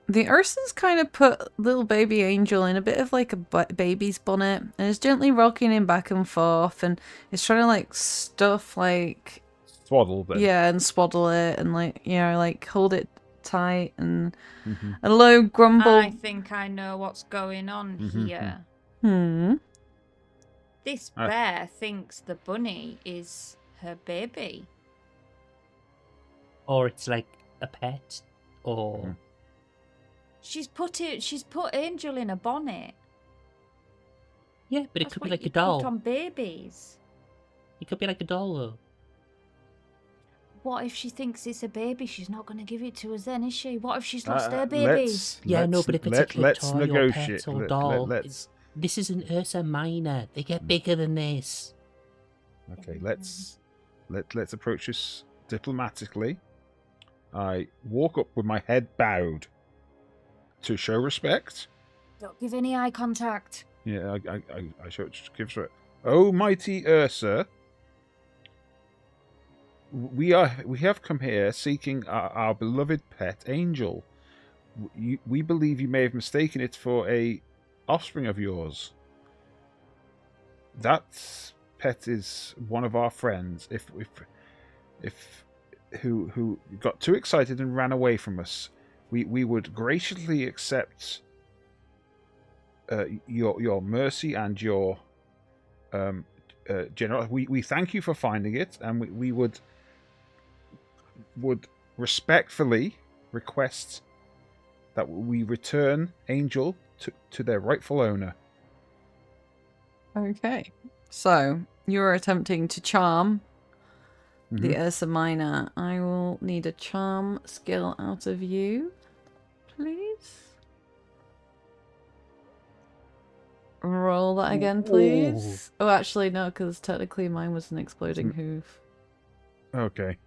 the Ursa's kind of put little baby Angel in a bit of like a baby's bonnet and is gently rocking him back and forth and is trying to like stuff like... Swaddle then. Yeah, and swaddle it and like, you know, like hold it tight and a low grumble. I think I know what's going on here. This bear thinks the bunny is her baby. Or it's like a pet? Or... She's put Angel in a bonnet. Yeah, but it That's could be what like a you doll. Put on babies. It could be like a doll, though. What if she thinks it's a baby? She's not going to give it to us then, is she? What if she's lost her baby? Yeah, no, but if it's a kid let's toy or negotiate. pet or doll, Let's. this is an Ursa minor. They get bigger than this. Okay, let's approach this diplomatically. I walk up with my head bowed to show respect. Don't give any eye contact. Yeah, I show give respect. Oh, mighty Ursa, we have come here seeking our beloved pet Angel. We believe you may have mistaken it for a offspring of yours. That pet is one of our friends. Who got too excited and ran away from us. We would graciously accept your mercy and your general. We thank you for finding it, and we would respectfully request that we return Angel to their rightful owner. Okay. So, you're attempting to charm the Ursa Minor. I will need a charm skill out of you, please. Roll that again, please. Oh, actually, no, because technically mine was an exploding hoof. Okay.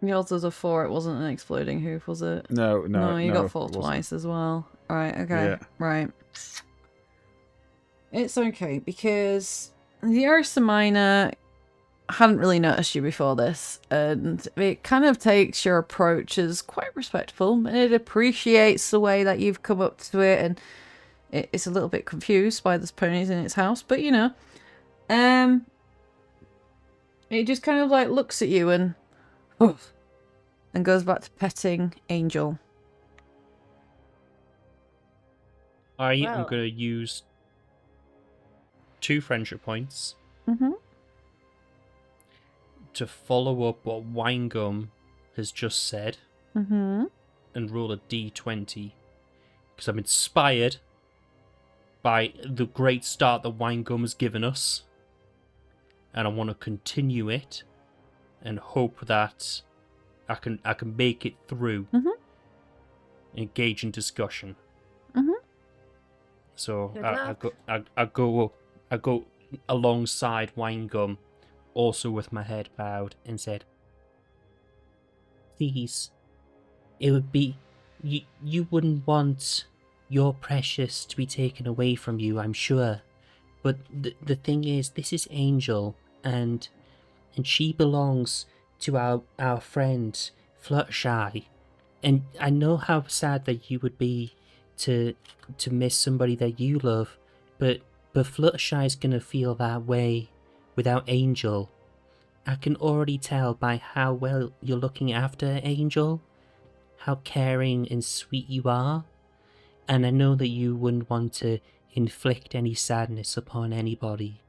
Yours was a 4. It wasn't an exploding hoof, was it? No, You got 4 twice as well. Alright, okay. Yeah. Right. It's okay, because the Ursa Minor hadn't really noticed you before this, and it kind of takes your approach as quite respectful, and it appreciates the way that you've come up to it, and it's a little bit confused by the ponies in its house, but you know. It just kind of like looks at you and goes back to petting Angel. I am Well. going to use 2 friendship points Mm-hmm. to follow up what Winegum has just said Mm-hmm. and roll a d20. Because I'm inspired by the great start that Winegum has given us. And I want to continue it and hope that I can make it through. Mhm. Engage in discussion. Mhm. So Good I go alongside Winegum, also with my head bowed, and said, Please, it would be... You wouldn't want your precious to be taken away from you, I'm sure. But the thing is, this is Angel, and she belongs to our friend Fluttershy. And I know how sad that you would be to miss somebody that you love, but Fluttershy's gonna feel that way without Angel. I can already tell by how well you're looking after Angel, how caring and sweet you are, and I know that you wouldn't want to inflict any sadness upon anybody.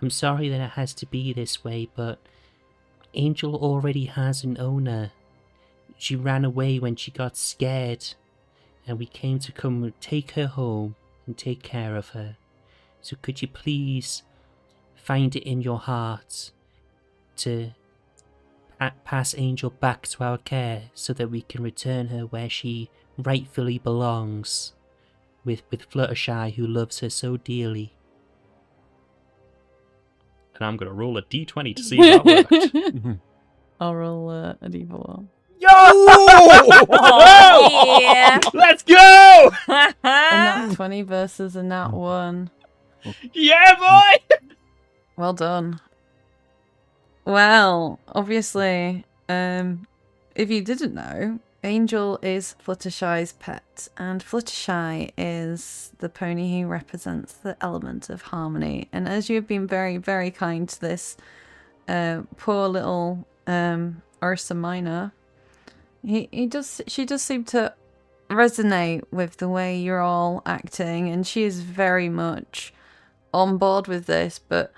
I'm sorry that it has to be this way, but Angel already has an owner. She ran away when she got scared, and we came to come take her home and take care of her. So could you please find it in your heart to pass Angel back to our care so that we can return her where she rightfully belongs, with Fluttershy, who loves her so dearly. and I'm going to roll a d20 to see if that worked. I'll roll a d4. Yo! Oh, yeah. Let's go! A nat 20 versus a nat 1. Yeah, boy! Well done. Well, obviously, if you didn't know, Angel is Fluttershy's pet, and Fluttershy is the pony who represents the element of harmony. And as you've been very, very kind to this poor little Ursa Minor, she does seem to resonate with the way you're all acting, and she is very much on board with this, but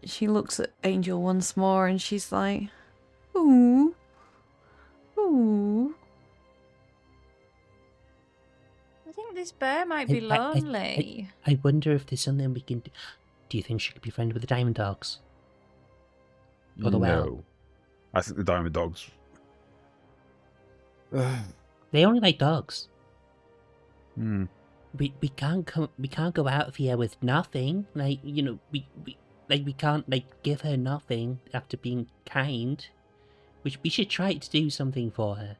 she looks at Angel once more and she's like, ooh, ooh. I think this bear might be lonely. I wonder if there's something we can do. Do you think she could be friends with the Diamond Dogs? Or the whale? No. I think the Diamond Dogs. They only like dogs. Hmm. We can't go out of here with nothing. Like, you know, we can't give her nothing after being kind. We should try to do something for her.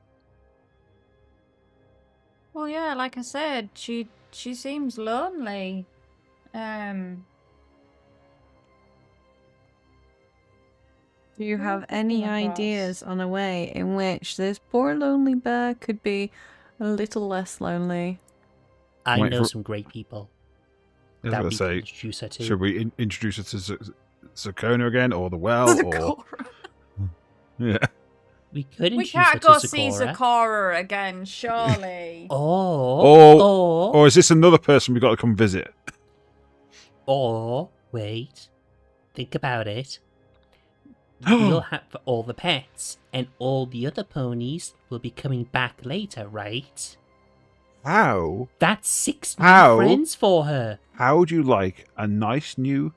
Well, yeah, like I said, she seems lonely. Do you have Wonderful any across. ideas on a way in which this poor lonely bear could be a little less lonely? I Wait know for- some great people I was that going we to can say, introduce her to. should we introduce her to Sakona again, or the well, or... Yeah. We could We introduce her can't to go see Sakura. Zakora again, surely. Or is this another person we've got to come visit? Wait, think about it. We'll have all the pets, and all the other ponies will be coming back later, right? How? That's 6 new How? friends for her. How would you like a nice new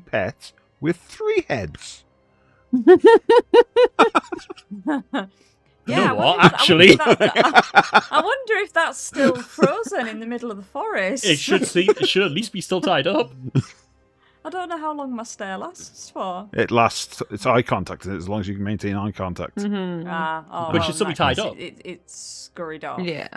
pet with 3 heads? You know I what, wonder if- actually? I wonder if that's still frozen in the middle of the forest. It should at least be still tied up. I don't know how long my stare lasts for. It lasts. It's eye contact, as long as you can maintain eye contact. Mm-hmm. But it should still in be that tied case, up. It's scurried off. Yeah.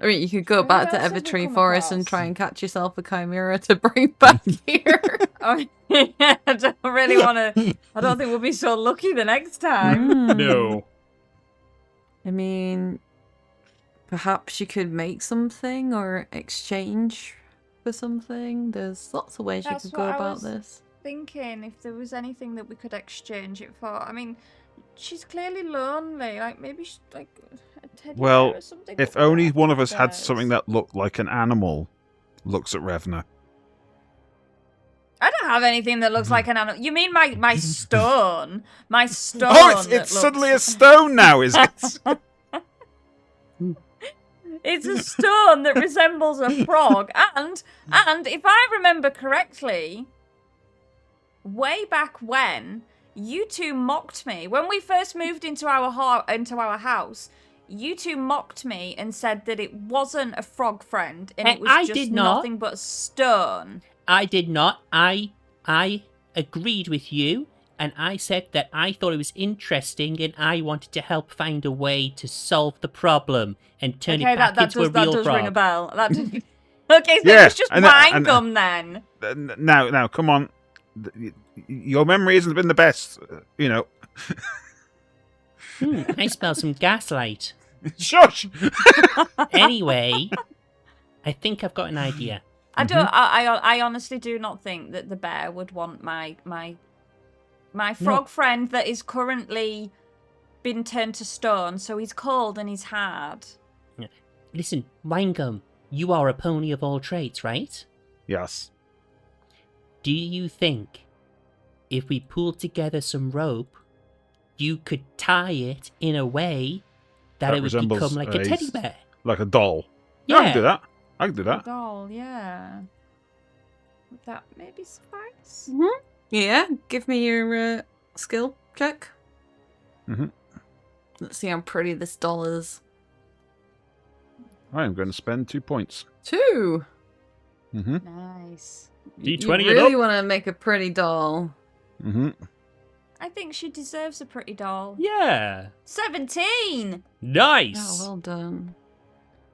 I mean, you could go Who back to else have we Evertree come Forest and across? try and catch yourself a chimera to bring back here. Oh, yeah, I don't really want to. I don't think we'll be so lucky the next time. No. I mean, perhaps you could make something or exchange for something. There's lots of ways That's you could go what I about was this. thinking if there was anything that we could exchange it for. I mean, she's clearly lonely. Like maybe she's like a teddy Well, bear or something. if but we don't only have one of teddy us had something bears. that looked like an animal, looks at Revna. I don't have anything that looks like an animal. You mean my stone? My stone. Oh, it's that suddenly a looks... stone now, is it? It's a stone that resembles a frog, and if I remember correctly, way back when you two mocked me when we first moved into our house. You two mocked me and said that it wasn't a frog friend and it was I just did not. nothing but stone. I did not. I agreed with you, and I said that I thought it was interesting, and I wanted to help find a way to solve the problem and turn it back into a real that does frog. ring a bell. That does... Okay, so Yeah, it was just and wine gum then. Now, come on. Your memory hasn't been the best, you know. I smell some gaslight. Shush! Anyway, I think I've got an idea. I don't. I honestly do not think that the bear would want my frog friend that is currently been turned to stone. So he's cold and he's hard. Listen, Winegum, you are a pony of all trades, right? Yes. Do you think if we pulled together some rope, you could tie it in a way that it would resembles become like a teddy bear? Like a doll. Yeah. I can do that. I can do that. Doll, yeah. Would that maybe suffice? Yeah, give me your skill check. Mm-hmm. Let's see how pretty this doll is. I am going to spend 2 points. 2. Mm-hmm. Nice. D20 You it really up. want to make a pretty doll. Mm-hmm. I think she deserves a pretty doll. Yeah. 17! Nice. Oh, well done.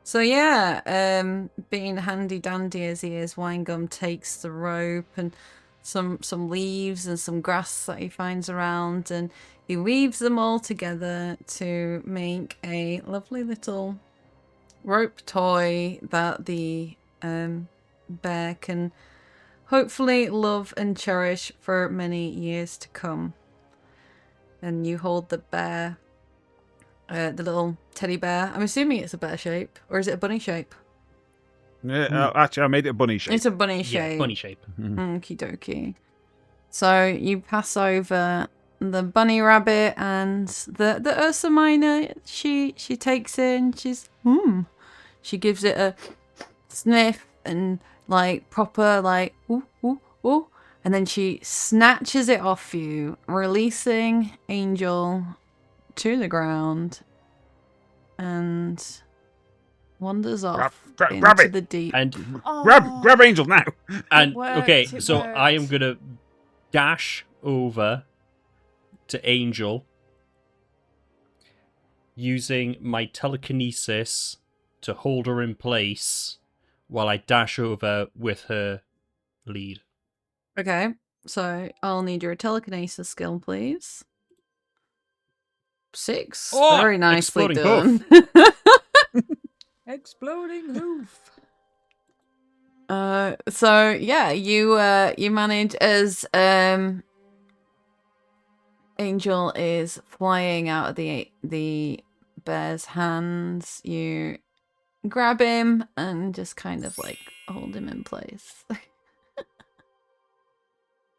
So yeah, being handy dandy as he is, Winegum takes the rope and some leaves and some grass that he finds around, and he weaves them all together to make a lovely little rope toy that the bear can hopefully love and cherish for many years to come. And you hold the bear, the little teddy bear. I'm assuming it's a bear shape, or is it a bunny shape? Yeah, actually, I made it a bunny shape. It's a bunny Yeah, shape. bunny shape. Okie dokie. So you pass over the bunny rabbit and the Ursa Minor. She takes it and she gives it a sniff and like proper like ooh ooh ooh, and then she snatches it off you, releasing Angel to the ground and wanders off grab into it. the deep. And Oh, Grab Angel now. and worked, okay, it so I am worked. gonna dash over to Angel using my telekinesis to hold her in place while I dash over with her lead. Okay, so I'll need your telekinesis skill, please. 6. Oh, Very nicely exploding done. Exploding hoof. So yeah, you manage as Angel is flying out of the bear's hands. You grab him and just kind of like hold him in place.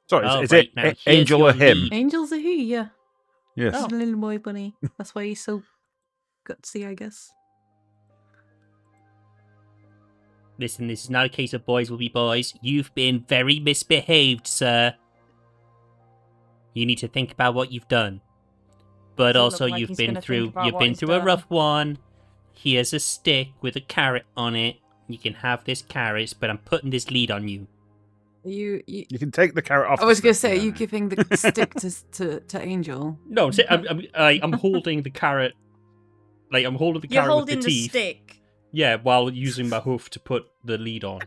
Sorry, Oh, is right, it now here's Angel your or him? lead. Angel's a he, yeah. Yes. He's a little boy bunny. That's why he's so gutsy, I guess. Listen, this is not a case of boys will be boys. You've been very misbehaved, sir. You need to think about what you've done. But Doesn't also look like you've he's been gonna think through about you've what been he's through a done. rough one. Here's a stick with a carrot on it. You can have this carrot, but I'm putting this lead on you. You You can take the carrot off. I was the gonna stick, say, are yeah. you giving the stick to Angel? No, I'm holding the carrot. Like I'm holding the You're carrot holding with the the teeth. stick. Yeah, while using my hoof to put the lead on.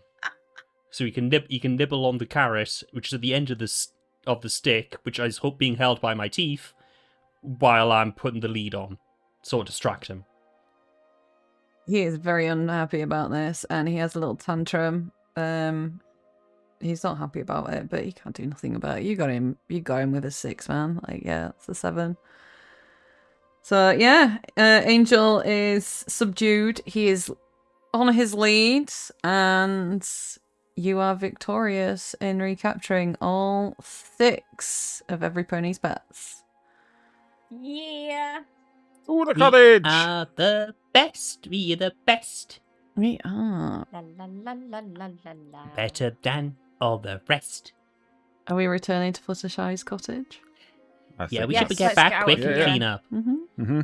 So you can nibble on the carrot, which is at the end of the stick, which is being held by my teeth, while I'm putting the lead on, so to distract him. He is very unhappy about this, and he has a little tantrum, He's not happy about it, but he can't do nothing about it. You got him with a 6, man. Like, yeah, it's a 7. So yeah, Angel is subdued. He is on his lead, and you are victorious in recapturing all 6 of Everypony's pets. Yeah. Ooh, the cottage! We are the best. We are the best. We are. La la la la la la la. Better than all the rest. Are we returning to Fluttershy's cottage? Yeah, we Yes, should get let's back get out quick of and here. clean up. Mm-hmm. Mm-hmm.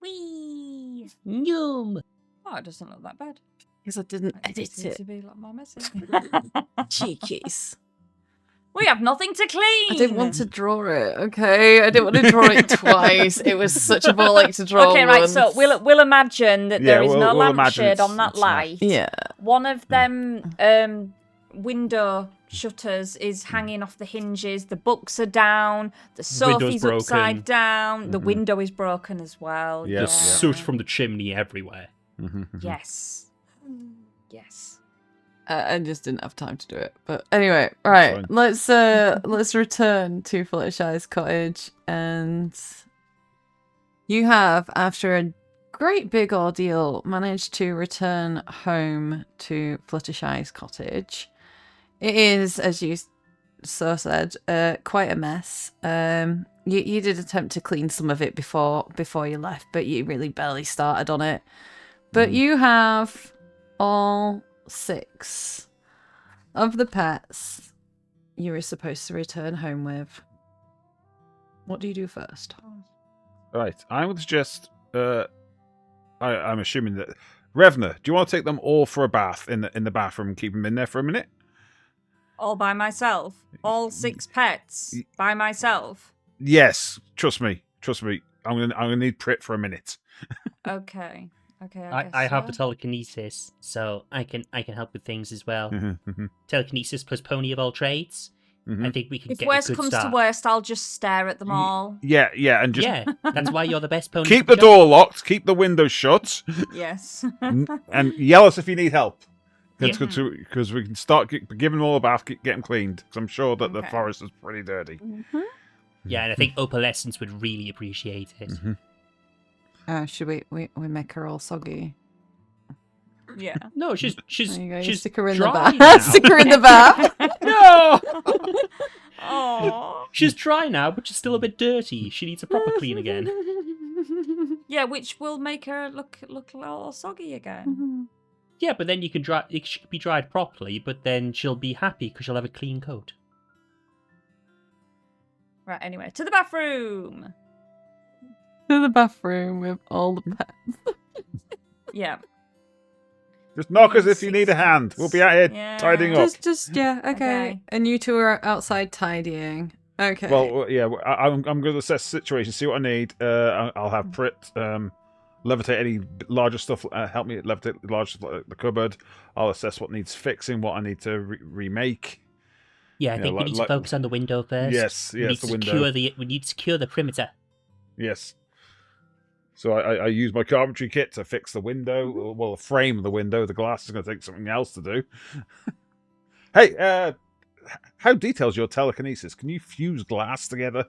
Whee! Yum. Oh, it doesn't look that bad. Because I didn't I edit expected it it. to be a lot more messy. Cheekies. We have nothing to clean. I didn't want to draw it, okay? I didn't want to draw it twice. It was such a ball ache to draw. Okay, right. once. So we'll imagine that there is no we'll imagine lampshade it's- on that it's not. light. Yeah. One of them window shutters is hanging off the hinges. The books are down. The sofa's broken. upside down. The Mhm. window is broken as well. Yeah. There's Yeah. soot from the chimney everywhere. Mm-hmm. Yes. Yes. I just didn't have time to do it. But anyway, right. fine. Let's return to Fluttershy's cottage, and you have, after a great big ordeal, managed to return home to Fluttershy's cottage. It is, as you so said, quite a mess. You did attempt to clean some of it before you left, but you really barely started on it. But you have all 6 of the pets you were supposed to return home with. What do you do first? Right, I would suggest. I'm assuming that Revna, do you want to take them all for a bath in the bathroom and keep them in there for a minute? All by myself. All 6 pets by myself. Yes, trust me. I'm gonna need Prit for a minute. Okay. Okay. I have the telekinesis, so I can help with things as well. Mm-hmm. Telekinesis plus pony of all trades. I think we can If get worst a good comes start. to worst, I'll just stare at them all. Yeah, and just Yeah, that's why you're the best pony. keep for the job. door locked, keep the window shut, Yes. and yell us if you need help. Yeah. Because we can start giving them all a bath, get them cleaned. Because I'm sure that the Okay. forest is pretty dirty. Yeah, and I think Opalescence would really appreciate it. Should we make her all soggy? Yeah. No, she's There you go, you she's stick her in the dry bath. now. Stick her in the bath. No, Oh. she's dry now, but she's still a bit dirty. She needs a proper clean again. Yeah, which will make her look a little soggy again. Yeah, but then you can dry. It should be dried properly, but then she'll be happy because she'll have a clean coat. Right. Anyway, to the bathroom. To the bathroom with all the pets. Yeah. Just knock us if you need a hand. We'll be out here Yeah. tidying up. Just yeah, okay. Okay. And you two are outside tidying. Okay. Well, yeah, I'm going to assess the situation, see what I need. I'll have Prit levitate any larger stuff. Help me levitate the larger stuff like the cupboard. I'll assess what needs fixing, what I need to remake. Yeah, I Yeah, think we need to focus on the window first. Yes, we need the to window. we need to secure the perimeter. Yes. So I use my carpentry kit to fix the window. Well, the frame of the window. The glass is going to take something else to do. Hey, how detailed is your telekinesis? Can you fuse glass together?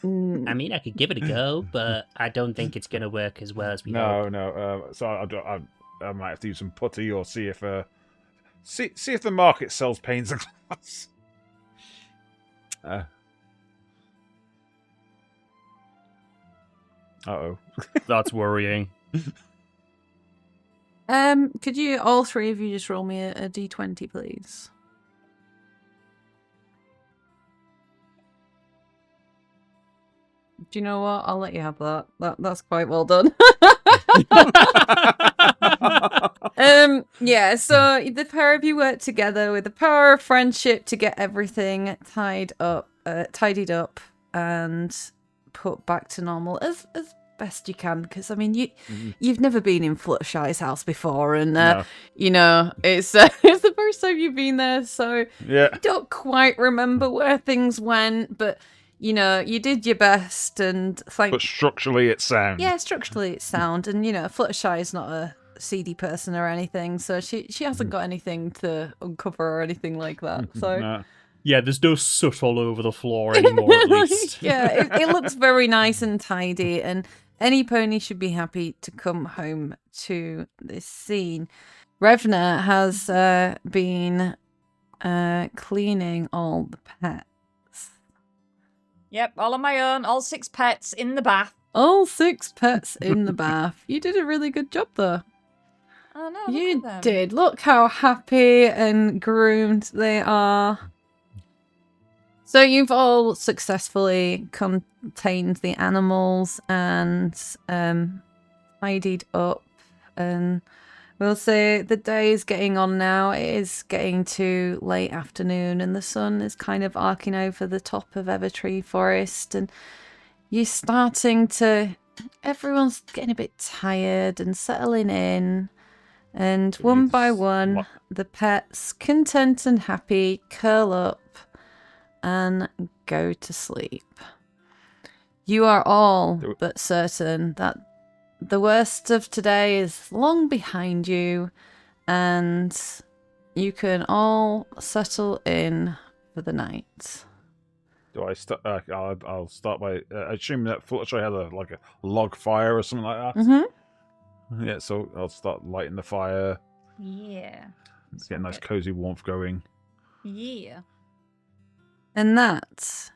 I mean, I could give it a go, but I don't think it's going to work as well as we hope. No. So I might have to use some putty or see if the market sells panes and glass. Uh-oh. That's worrying. Could you all 3 of you just roll me a d20, please? Do you know what? I'll let you have that. That's quite well done. Yeah, so the pair of you work together with the power of friendship to get everything tidied up and put back to normal as best you can. Because I mean, you've never been in Fluttershy's house before, and No. you know it's the first time you've been there, so Yeah. you don't quite remember where things went, but you know, you did your best, and But structurally, it's sound. yeah, structurally it's sound, and you know, Fluttershy is not a seedy person or anything, so she hasn't got anything to uncover or anything like that. So No. Yeah, there's no soot all over the floor anymore, at least. yeah, it looks very nice and tidy, and any pony should be happy to come home to this scene. Revna has been cleaning all the pets. Yep, all on my own, all 6 pets in the bath. All 6 pets in the bath. You did a really good job, though. Oh no, look You at them. did. Look how happy and groomed they are. So you've all successfully contained the animals and tidied up, and we'll say the day is getting on now. It is getting to late afternoon, and the sun is kind of arcing over the top of Evertree Forest, and you're starting to... Everyone's getting a bit tired and settling in, and one by one, the pets, content and happy, curl up and go to sleep. You are all but certain that the worst of today is long behind you, and you can all settle in for the night. Do I start? I'll start by assuming that Fluttershy has a log fire or something like that. Mm-hmm. Yeah, so I'll start lighting the fire. Yeah. Let's get a nice cozy warmth going. Yeah. And that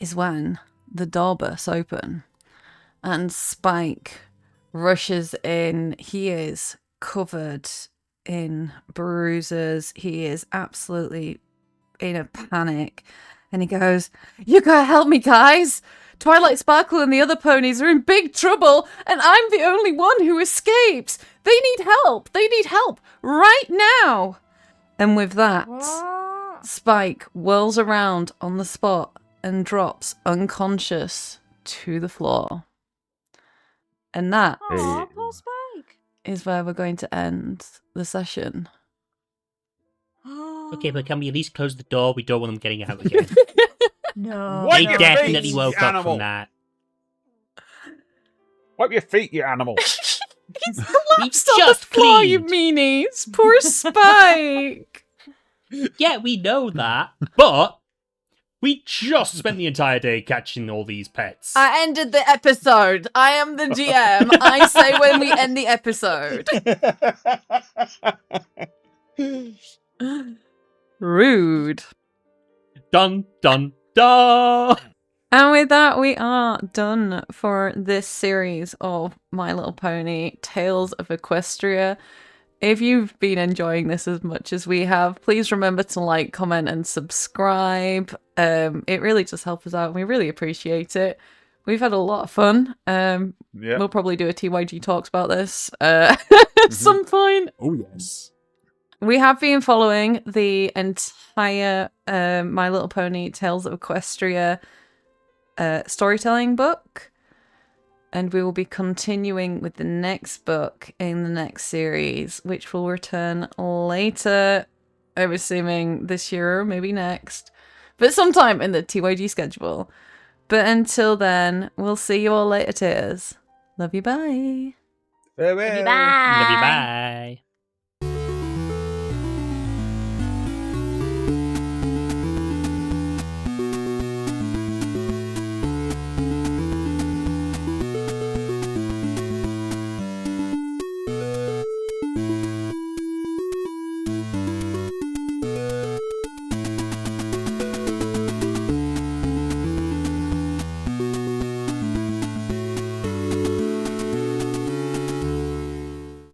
is when the door bursts open and Spike rushes in. He is covered in bruises. He is absolutely in a panic. And he goes, "You gotta help me, guys! Twilight Sparkle and the other ponies are in big trouble, and I'm the only one who escapes! They need help! They need help! Right now!" And with that... What? Spike whirls around on the spot and drops unconscious to the floor. And that Aw, poor Spike. is where we're going to end the session. Okay, but can we at least close the door? We don't want them getting out again. No. Wipe They your definitely feet, woke you up animal. from that. Wipe your feet, you animal. He's collapsed on the just floor, you cleaned. meanies! Poor Spike! Yeah, we know that. But we just spent the entire day catching all these pets. I ended the episode. I am the GM. I say when we end the episode. Rude. Dun, dun, dun! And with that, we are done for this series of My Little Pony Tales of Equestria. If you've been enjoying this as much as we have, please remember to like, comment, and subscribe. It really does help us out, and we really appreciate it. We've had a lot of fun. Yeah. We'll probably do a TYG Talks about this at some point. Oh, yes. We have been following the entire My Little Pony Tales of Equestria storytelling book, and we will be continuing with the next book in the next series, which will return later, I'm assuming this year or maybe next, but sometime in the TYG schedule. But until then, we'll see you all later, tears. Love you, bye. Farewell. Love you, bye. Love you, bye.